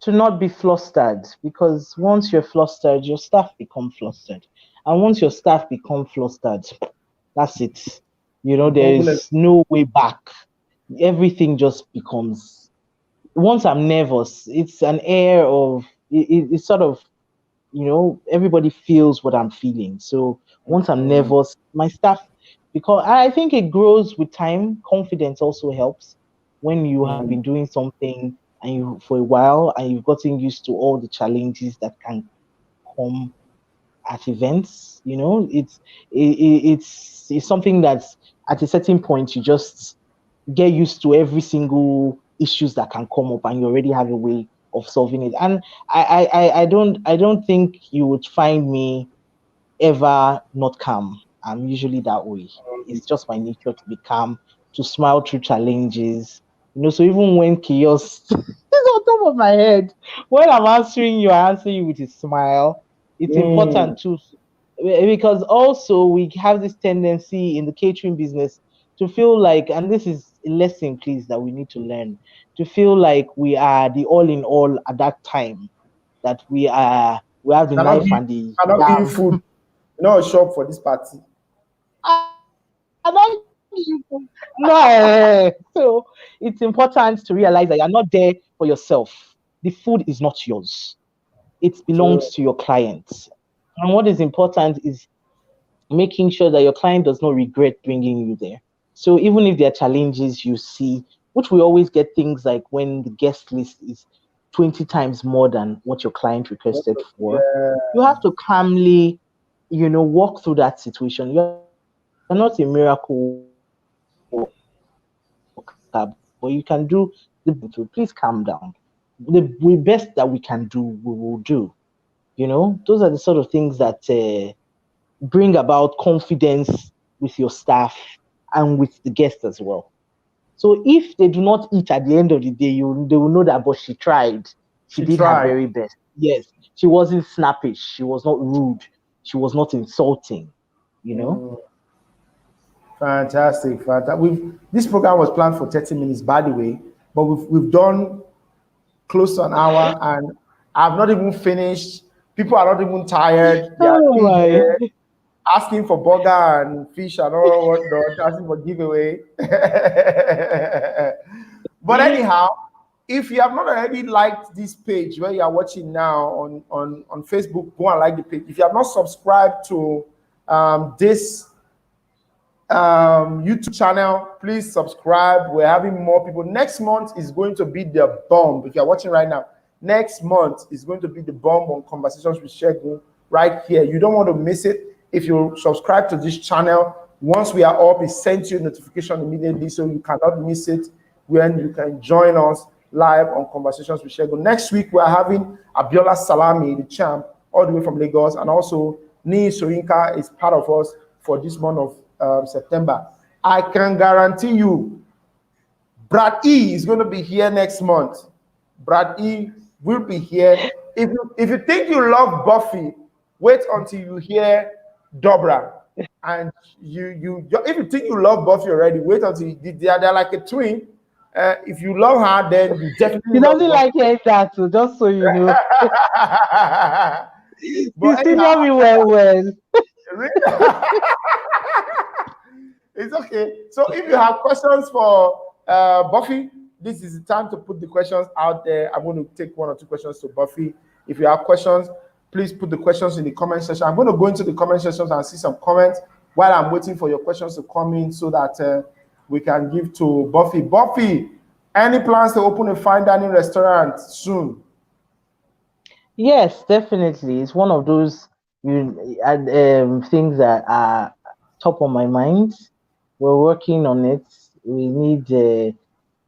to not be flustered, because once you're flustered, your staff become flustered. And once your staff become flustered, that's it. You There bumble it. is no way back. Everything just becomes, once I'm nervous, it's an air of, it's sort of, everybody feels what I'm feeling. So once I'm Mm, nervous, my staff, because I think it grows with time. Confidence also helps when you have mm. been doing something and you for a while and you've gotten used to all the challenges that can come at events. It's something that's at a certain point you just get used to every single issues that can come up, and you already have a way of solving it. And I don't think you would find me ever not calm. I'm usually that way. It's just my nature to be calm, to smile through challenges. So even when chaos is on top of my head, when I'm answering you, I answer you with a smile. It's Mm. important too, because also we have this tendency in the catering business to feel like, and this is a lesson, please, that we need to learn, to feel like we are the all in all at that time, that we have the Cannot knife give and the cannot give you jam. food. You know, shop for this party. I don't no. So it's important to realize that you're not there for yourself. The food is not yours. It So belongs to your clients. And what is important is making sure that your client does not regret bringing you there. So even if there are challenges you see, which we always get things like when the guest list is 20 times more than what your client requested for, yeah, you have to calmly, walk through that situation. You're not a miracle worker, but you can do the best you can do. Please calm down. The best that we can do, we will do. Those are the sort of things that bring about confidence with your staff and with the guests as well. So if they do not eat at the end of the day, they will know that, but she tried. She did her very best. she Yes, tried. she wasn't snappish. She was not rude. She was not insulting. Mm. Fantastic, fantastic. This program was planned for 30 minutes, by the way, but we've done close to an hour, and I've not even finished. People are not even tired. They are Oh still my. here asking for burger and fish and all whatnot, asking for giveaway. But anyhow, if you have not already liked this page where you are watching now on Facebook, go and like the page. If you have not subscribed to this YouTube channel, please subscribe. We're having more people. Next month is going to be the bomb. If you're watching right now, next month is going to be the bomb on Conversations with Segun right here. You don't want to miss it. If you subscribe to this channel, once we are up, it sends you a notification immediately so you cannot miss it when you can join us live on Conversations with Segun. Next week, we're having Abiola Salami, the champ, all the way from Lagos, and also Nii Soyinka is part of us for this month of September. I can guarantee you, Brad E is going to be here next month. Brad E will be here. If you think you love Buffy, wait until you hear Dobra. And if you think you love Buffy already, wait until they're like a twin. If you love her, then you definitely He love doesn't Buffy. like hearing that, so just so you know. But You anyhow, senior me well. it's okay. So if you have questions for Buffy, this is the time to put the questions out there. I'm going to take one or two questions to Buffy. If you have questions, please put the questions in the comment section. I'm going to go into the comment sections and see some comments while I'm waiting for your questions to come in so that we can give to Buffy. Buffy, any plans to open a fine dining restaurant soon? Yes, definitely. It's one of those things that are top of my mind. We're working on it. We need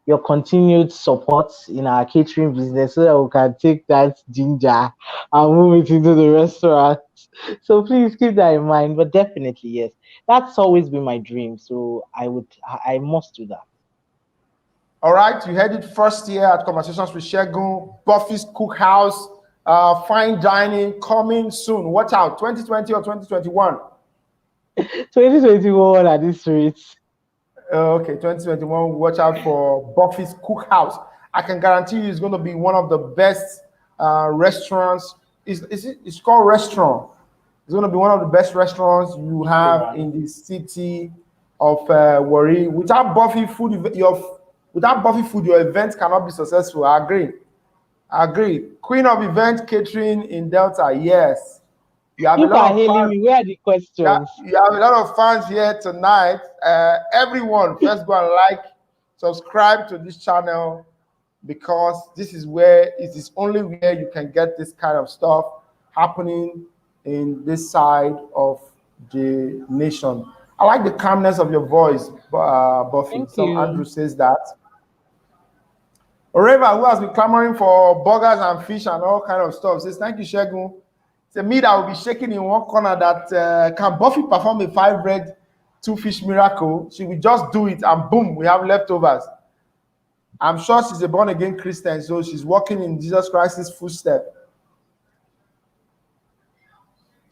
your continued support in our catering business so that we can take that ginger and move it into the restaurant. So please keep that in mind. But definitely, yes, that's always been my dream. So I must do that. All right, you heard it first here at Conversations with Segun, Buffy's Cookhouse, fine dining coming soon. Watch out, 2020 or 2021? 2021 at this rate. Okay, 2021. Watch out for Buffy's Cookhouse. I can guarantee you, it's going to be one of the best restaurants. It's called restaurant. It's going to be one of the best restaurants you have in the city of Warri. Without Buffy food, your event cannot be successful. I agree. Queen of event catering in Delta. Yes. You have People are hailing me. Where are the questions? You have a lot of fans here tonight. Everyone, first go and like, subscribe to this channel, because this is where it is only where you can get this kind of stuff happening in this side of the nation. I like the calmness of your voice, Buffy. Andrew says that. Oreva, who has been clamoring for burgers and fish and all kind of stuff, says, thank you, Segun. It's me that will be shaking in one corner that can Buffy perform a 5 bread, 2 fish miracle? She will just do it and boom, we have leftovers. I'm sure she's a born-again Christian, so she's walking in Jesus Christ's footsteps.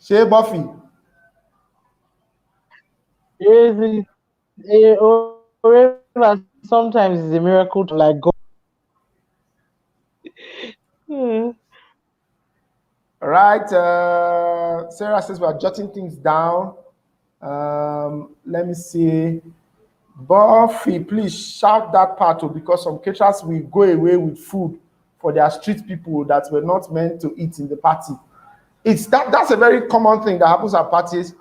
Hey, Buffy. Sometimes it's a miracle to like God. All right. Sarah says we are jotting things down. Let me see. Buffy, please shout that part too, because some caterers will go away with food for their street people that were not meant to eat in the party. That's a very common thing that happens at parties.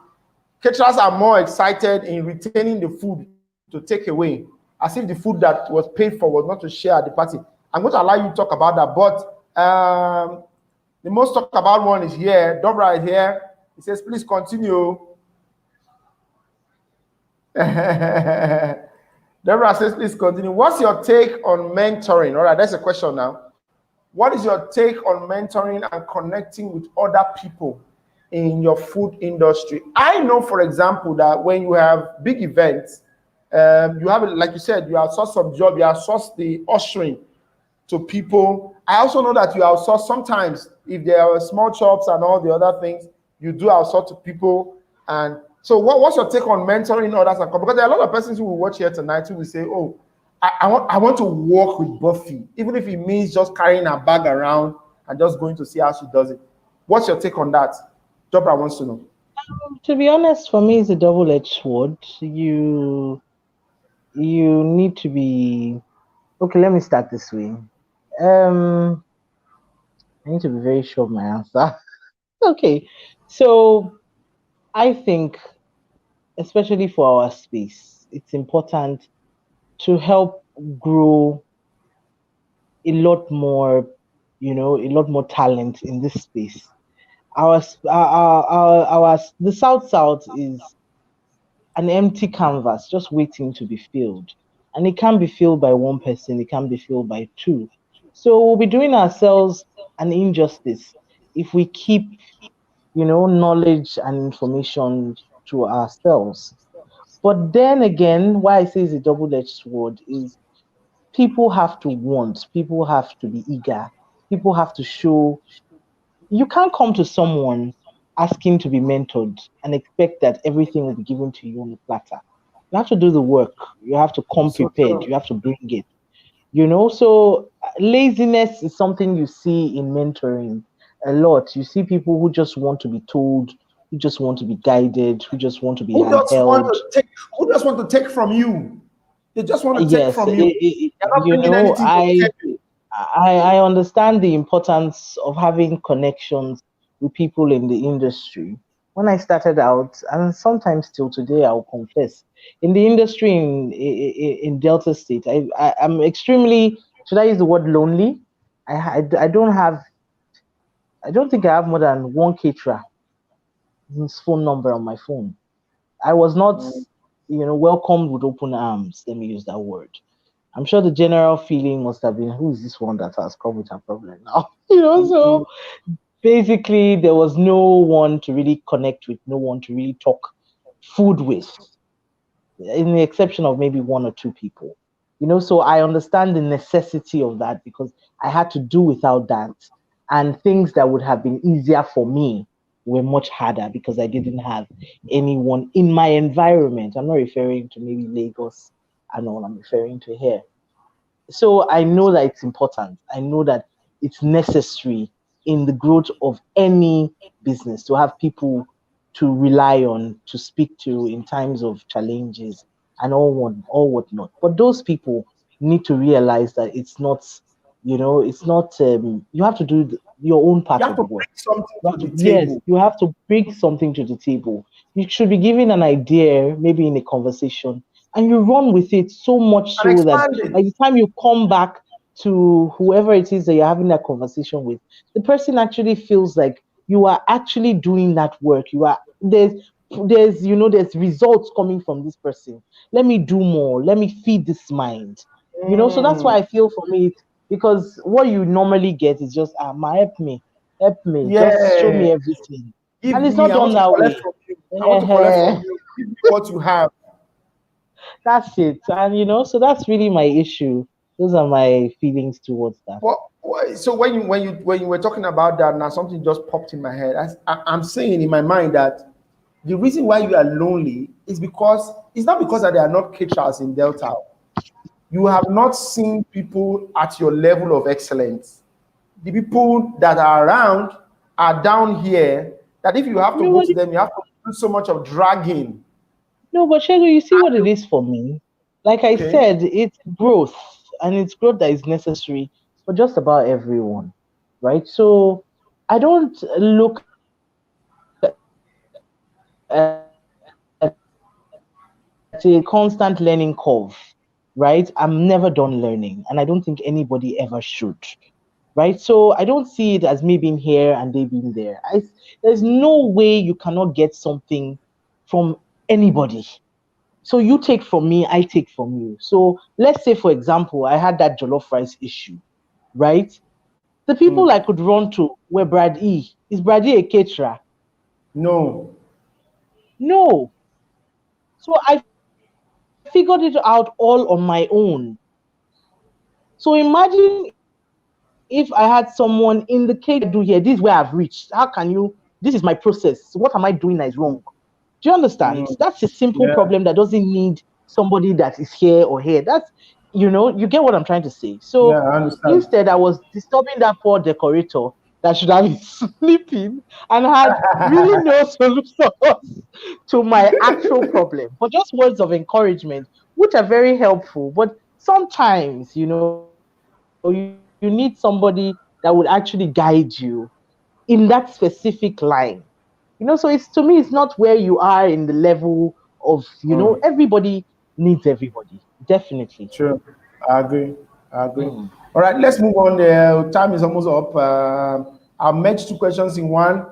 Caterers are more excited in retaining the food to take away, as if the food that was paid for was not to share at the party. I'm going to allow you to talk about that, but the most talked about one is here. Dobra is here. He says, please continue. Deborah says, please continue. What's your take on mentoring? All right, that's a question now. What is your take on mentoring and connecting with other people in your food industry? I know, for example, that when you have big events, you have, like you said, you outsource some job, you outsource the ushering to people. I also know that you outsource sometimes, if there are small shops and all the other things, you do outsource to people. And so what's your take on mentoring others? Because there are a lot of persons who will watch here tonight who will say, oh, I want to work with Buffy, even if it means just carrying her bag around and just going to see how she does it. What's your take on that? Jopra wants to know. To be honest, for me, it's a double-edged sword. You need to be... Okay, let me start this way. I need to be very sure of my answer. Okay, so I think, especially for our space, it's important to help grow a lot more, a lot more talent in this space. The South is an empty canvas just waiting to be filled. And it can't be filled by one person, it can't be filled by two. So we'll be doing ourselves an injustice if we keep, knowledge and information to ourselves. But then again, why I say it's a double-edged sword is people have to want, people have to be eager, people have to show. You can't come to someone asking to be mentored and expect that everything will be given to you on a platter. You have to do the work. You have to come prepared. You have to bring it. So laziness is something you see in mentoring a lot. You see people who just want to be told, who just want to be guided, who just want to be handheld. Who just want to take from you? They just want to take from you. I understand the importance of having connections with people in the industry. When I started out, and sometimes till today, I'll confess, in the industry in Delta State, I'm extremely, should I use the word lonely? I don't think I have more than one caterer, his phone number on my phone. I was not, welcomed with open arms. Let me use that word. I'm sure the general feeling must have been, who is this one that has come with a problem now? So basically there was no one to really connect with, no one to really talk food with, in the exception of maybe 1 or 2 people. So I understand the necessity of that because I had to do without that. And things that would have been easier for me were much harder because I didn't have anyone in my environment. I'm not referring to maybe Lagos and all, I'm referring to here. So I know that it's important. I know that it's necessary in the growth of any business to have people to rely on, to speak to in times of challenges and all whatnot. But those people need to realize that it's not. You have to do your own You part have of to the work. bring something You to have the to, yes, table. you have to bring something to the table. You should be given an idea, maybe in a conversation, and you run with it so much And so that expand by it. the time you come back to whoever it is that you're having that conversation with, the person actually feels like you are actually doing that work. You are there's results coming from this person. Let me do more. Let me feed this mind. So that's Mm, why I feel for me, because what you normally get is just ma, help me, just show yeah. me everything. Give And it's me, not I want done to that collect way. from you. I want to collect from you. Give me what you have. That's it. And so that's really my issue. Those are my feelings towards that. So when you were talking about that, now something just popped in my head. I'm saying in my mind that the reason why you are lonely is because it's not because that there are not caterers in Delta. You have not seen people at your level of excellence. The people that are around are down here. That if you have to go to Nobody, them, you have to do so much of dragging. no, but Shego, you see what it is for me? Like I Okay. said, it's growth, and it's growth that is necessary for just about everyone, right? So I don't look at a constant learning curve, right? I'm never done learning, and I don't think anybody ever should, right? So I don't see it as me being here and they being there. There's no way you cannot get something from anybody. So you take from me, I take from you. So let's say, for example, I had that jollof rice issue, right? The people I could run to were Brad E. Is Brad E a caterer? No. No. So I figured it out all on my own. So imagine if I had someone in the catering industry that said, this is what I do here, this is where I've reached. How can you? This is my process. What am I doing that is wrong? Do you understand? That's a Mm, simple problem that yeah. doesn't need somebody that is here or here. You get what I'm trying to say. So Yeah, I understand. instead, I was disturbing that poor decorator that should have been sleeping and had really no solutions to my actual problem, but just words of encouragement, which are very helpful. But sometimes, you need somebody that would actually guide you in that specific line. So to me, it's not where you are in the level of, Mm, everybody needs everybody. Definitely. true. I agree. I agree. Mm. All right, let's move on. Time is almost up. I'll merge two questions in one.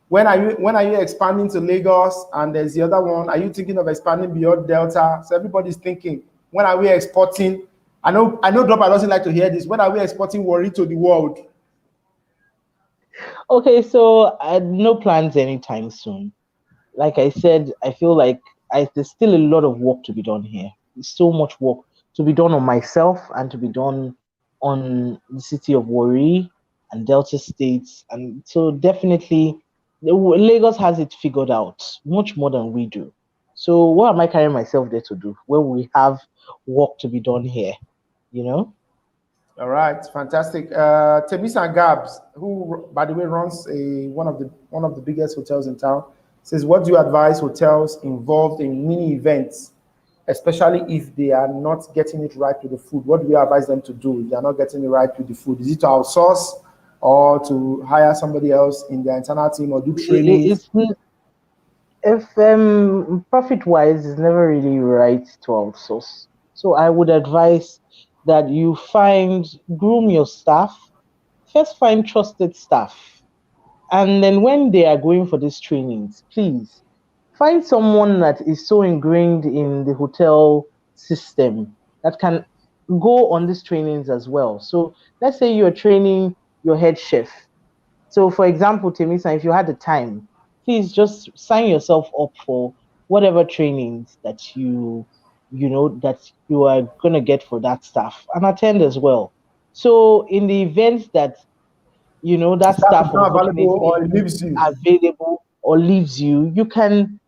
When are you expanding to Lagos? And there's the other one. Are you thinking of expanding beyond Delta? So everybody's thinking, when are we exporting? I know Dropa doesn't like to hear this. When are we exporting worry to the world? Okay, so I had no plans anytime soon. Like I said, I feel like there's still a lot of work to be done here. There's so much work to be done on myself and to be done on the city of Warri and Delta states. And so definitely, Lagos has it figured out much more than we do. So what am I carrying myself there to do when we have work to be done here? You know? All right, fantastic. Temisa Gabs, who, by the way, runs one of the biggest hotels in town, says, "What do you advise hotels involved in mini events, especially if they are not getting it right with the food? What do you advise them to do if they are not getting it right with the food? Is it to outsource or to hire somebody else in their internal team or do trainings?" It's if profit wise is never really right to outsource. So I would advise that you groom your staff. First find trusted staff, and then when they are going for these trainings, please find someone that is so ingrained in the hotel system that can go on these trainings as well. So let's say you're training your head chef. So, for example, Temisa, if you had the time, please just sign yourself up for whatever trainings that you that you are going to get for that staff, and attend as well. So in the event that The that staff is staff not available unfortunately or it leaves isn't you. available or leaves you, you can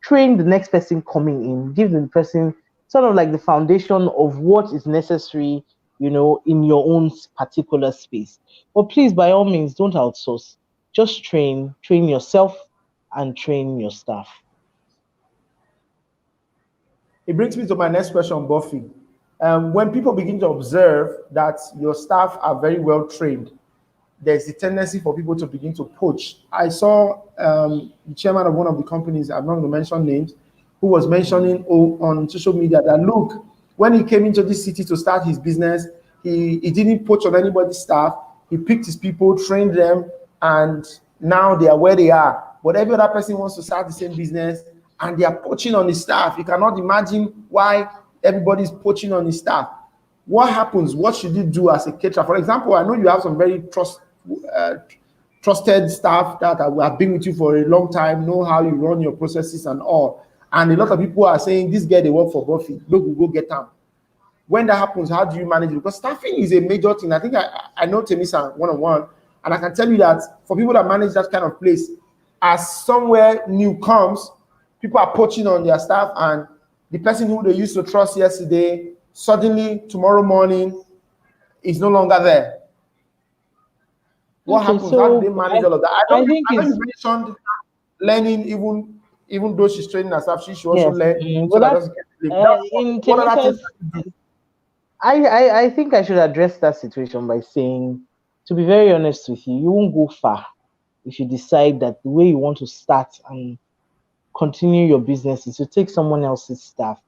train the next person coming in, give the person sort of like the foundation of what is necessary, in your own particular space. But please, by all means, don't outsource. Just train yourself and train your staff. It brings me to my next question, Buffy. When people begin to observe that your staff are very well trained, there's the tendency for people to begin to poach. I saw the chairman of one of the companies, I'm not going to mention names, who was mentioning on social media that look, when he came into this city to start his business, he didn't poach on anybody's staff. He picked his people, trained them, and now they are where they are. But every other person wants to start the same business and they are poaching on his staff. You cannot imagine why everybody's poaching on his staff. What happens? What should you do as a caterer? For example, I know you have some very uh, trusted staff that have been with you for a long time, know how you run your processes and all. And a lot of people are saying, this guy, they work for Buffy. Look, we'll go get them. When that happens, how do you manage it? Because staffing is a major thing. I think I know Temisa one-on-one, and I can tell you that for people that manage that kind of place, as somewhere new comes, people are poaching on their staff, and the person who they used to trust yesterday, suddenly tomorrow morning is no longer there. What Okay, happens? How do they so manage all of that? I think I know it's you mentioned learning, even though she's training herself, she should also yes, learn so but that that's doesn't get to live. That's in what other things Temisa's. can you do? I think I should address that situation by saying, to be very honest with you, you won't go far if you decide that the way you want to start and continue your business is to take someone else's staff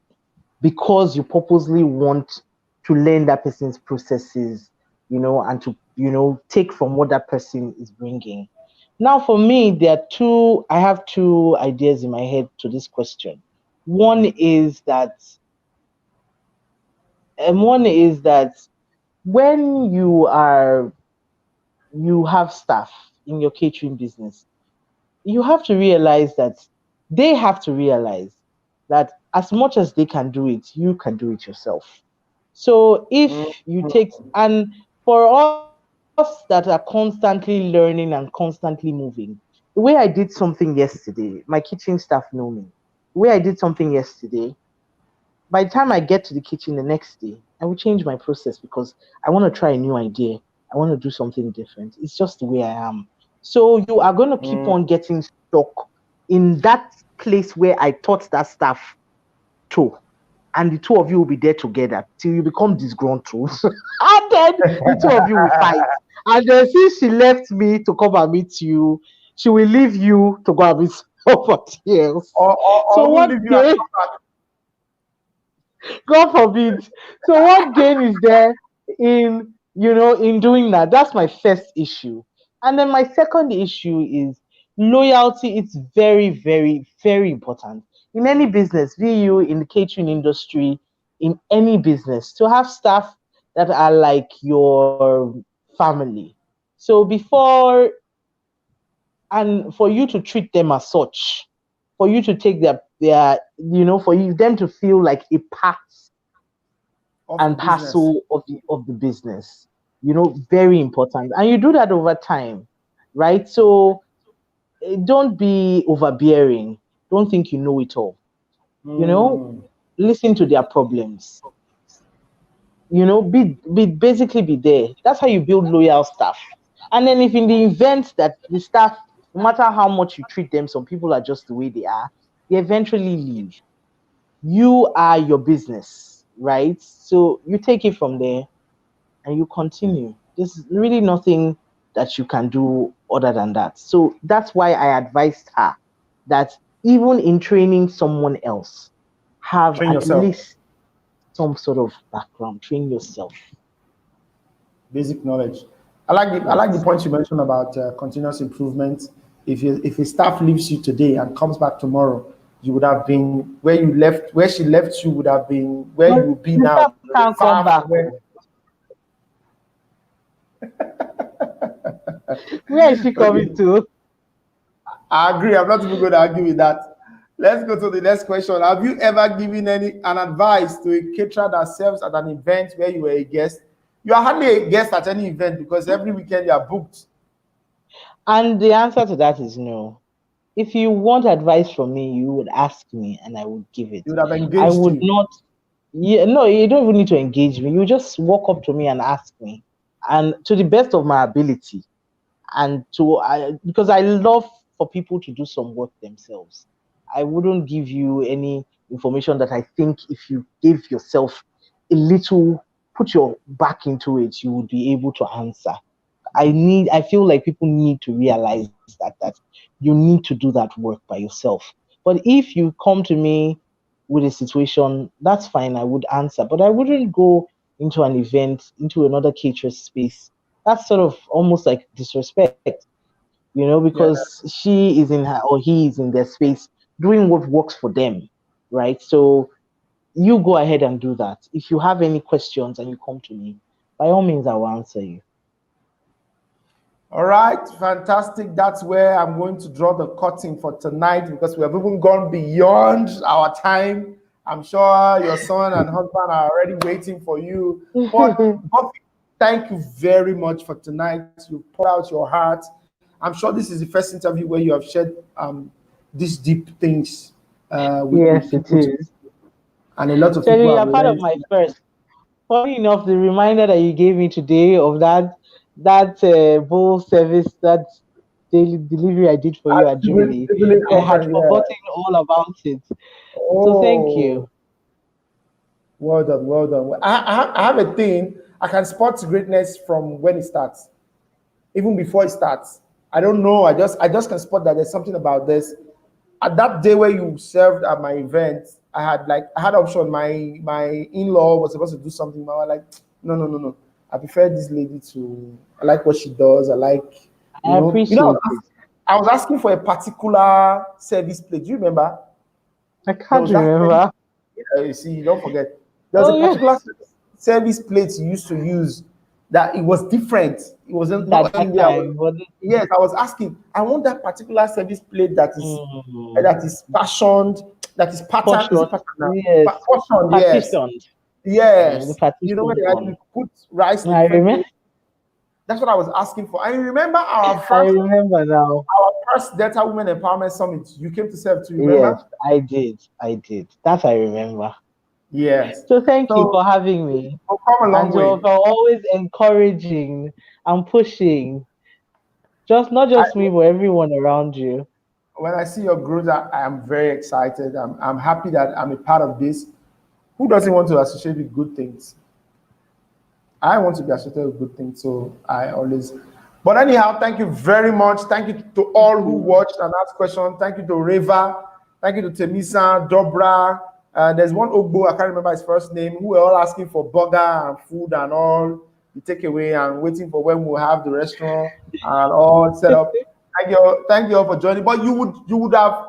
because you purposely want to learn that person's processes, and to, take from what that person is bringing. Now, for me, I have two ideas in my head to this question. One is that, one is that when you have staff in your catering business, you have to realize that they have to realize that as much as they can do it, you can do it yourself. So if you take, and for us that are constantly learning and constantly moving, the way I did something yesterday, my kitchen staff know me. The way I did something yesterday, by the time I get to the kitchen the next day, I will change my process because I want to try a new idea. I want to do something different. It's just the way I am. So you are going to keep on getting stuck in that place where I taught that staff to. And the two of you will be there together till you become disgruntled. And then the two of you will fight. And then since she left me to come and meet you, she will leave you to go and meet somebody else. Or So who what leave you and gain? come back? God forbid. So what gain is there in doing that? That's my first issue. And then my second issue is loyalty. It's very, very, very important in any business, be you in the catering industry, in any business, to have staff that are like your family. So before, and for you to treat them as such, for you to take their for them to feel like a part Of the and business. parcel of the business, very important, and you do that over time, right? So don't be overbearing. Don't think you know it all. you know Mm. Listen to their problems. Basically be there. That's how you build loyal staff. And then if in the event that the staff, no matter how much you treat them, some people are just the way they are, they eventually leave. You are your business, right? So you take it from there and you continue. There's really nothing that you can do other than that. So that's why I advised her that even in training someone else, have Train at yourself. least some sort of background, train yourself. Basic knowledge. I like the Yes. point you mentioned about continuous improvement. If a staff leaves you today and comes back tomorrow, you would have been where she left you would have been where you But will be the now, staff can't come far back. from where. Where is she coming Okay, to? I agree. I'm not even going to argue with that. Let's go to the next question. Have you ever given an advice to a caterer that serves at an event where you were a guest? You are hardly a guest at any event because every weekend you are booked. And the answer to that is no. If you want advice from me, you would ask me and I would give it. You would have I engaged would you. not, yeah, no, you don't even need to engage me. You just walk up to me and ask me. And to the best of my ability, and because I love for people to do some work themselves. I wouldn't give you any information that I think if you give yourself a little, put your back into it, you would be able to answer. I feel like people need to realize that you need to do that work by yourself. But if you come to me with a situation, that's fine, I would answer. But I wouldn't go into an event, into another caterer's space. That's sort of almost like disrespect, Yeah. because she is in her or he is in their space doing what works for them, right? So you go ahead and do that. If you have any questions and you come to me, by all means, I will answer you. All right, fantastic. That's where I'm going to draw the curtain for tonight because we have even gone beyond our time. I'm sure your son and husband are already waiting for you. But Buffy, thank you very much for tonight. You poured out your heart. I'm sure this is the first interview where you have shared these deep things with Yes, it people, is. and a lot of Jenny, people have you're part of learned. my first. Funny enough, the reminder that you gave me today of that bowl service, that daily delivery I did for you at Jubilee, Sibling I had content, yeah. forgotten all about it. So thank Oh, you. well done, well done. I have a thing. I can spot greatness from when it starts, even before it starts. I don't know. I just can spot that there's something about this. At that day where you served at my event, I had option. My in-law was supposed to do something. I was like, no, no, no, no. I prefer this lady to. I like what she does. I like, I appreciate it. I was asking for a particular service plate. Do you remember? I There can't was that service. remember. You see, don't forget. There was a Oh particular yes, service plate you used to use that it was different. It wasn't at not that anywhere. time, but Yes, I was asking. I want that particular service plate mm, that is fashioned, that is patterned. Is it portion, patterned now? yes, Portioned, yes, partitioned, the yes. You know when partitioned they one. like put rice in a I different remember. place. That's what I was asking for. And you remember I remember now. our first Delta Women Empowerment Summit? You came to serve too. Yes, Remember? I did. I did. That I remember. Yes. So thank you So for having me, we've come a and long way. for always encouraging and pushing. Just not I, just me, but everyone around you. when I see your growth, I am very excited. I'm happy that I'm a part of this. Who doesn't want to associate with good things? I want to be associated with good things, so I always. But anyhow, thank you very much. Thank you to Thank all who you. watched and asked questions. Thank you to Reva. Thank you to Temisa, Dobra. There's one Ogbo, I can't remember his first name, who were all asking for burger and food and all the takeaway and waiting for when we'll have the restaurant and all set up. Thank you all for joining. But you would have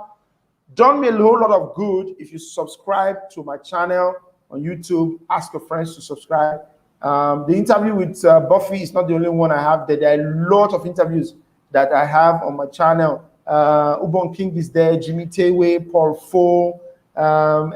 done me a whole lot of good if you subscribe to my channel on YouTube. Ask your friends to subscribe. The interview with Buffy is not the only one I have there. There are a lot of interviews that I have on my channel. Ubon King is there, Jimmy Tewe, Paul Fo,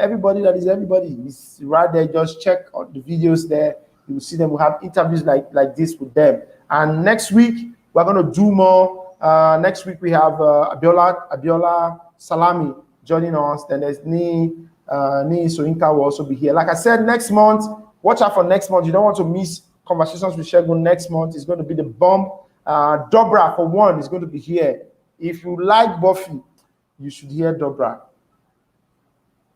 everybody that is everybody is right there. Just check on the videos there. You will see them. We'll have interviews like this with them. And next week, we're going to do more. Next week, we have Abiola Salami joining us. Then there's Ni Soinka will also be here. Like I said, next month, watch out for next month. You don't want to miss Conversations with Segun next month. It's going to be the bomb. Dobra, for one, is going to be here. If you like Buffy, you should hear Dobra.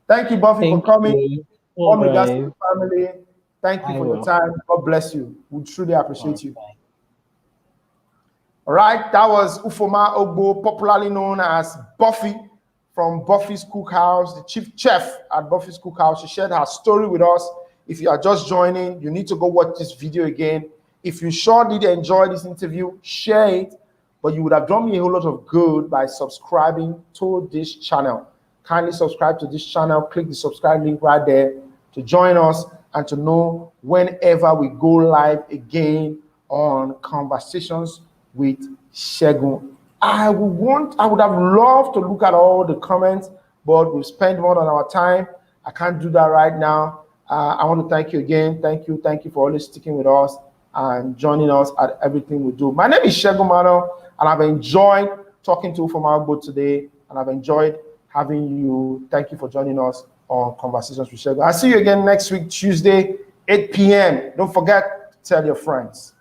Thank you, Buffy, for Thank coming. you. All Warm regards to right. the family. Thank you I for your will. time. God bless you. We truly All appreciate you. right. All right, that was Ufuoma Ogbo, popularly known as Buffy from Buffy's Cookhouse, the chief chef at Buffy's Cookhouse. She shared her story with us. If you are just joining, you need to go watch this video again. If you sure did enjoy this interview, share it. But you would have done me a whole lot of good by subscribing to this channel. Kindly subscribe to this channel. Click the subscribe link right there to join us and to know whenever we go live again on Conversations with Segun. I would have loved to look at all the comments, but we've spent more than our time. I can't do that right now. I want to thank you again. Thank you for always sticking with us and joining us at everything we do. My name is Segun Manuel, and I've enjoyed talking to Ufuoma Ogbo today, and I've enjoyed having you. Thank you for joining us on Conversations with Segun. I'll see you again next week, Tuesday, 8 p.m. Don't forget to tell your friends.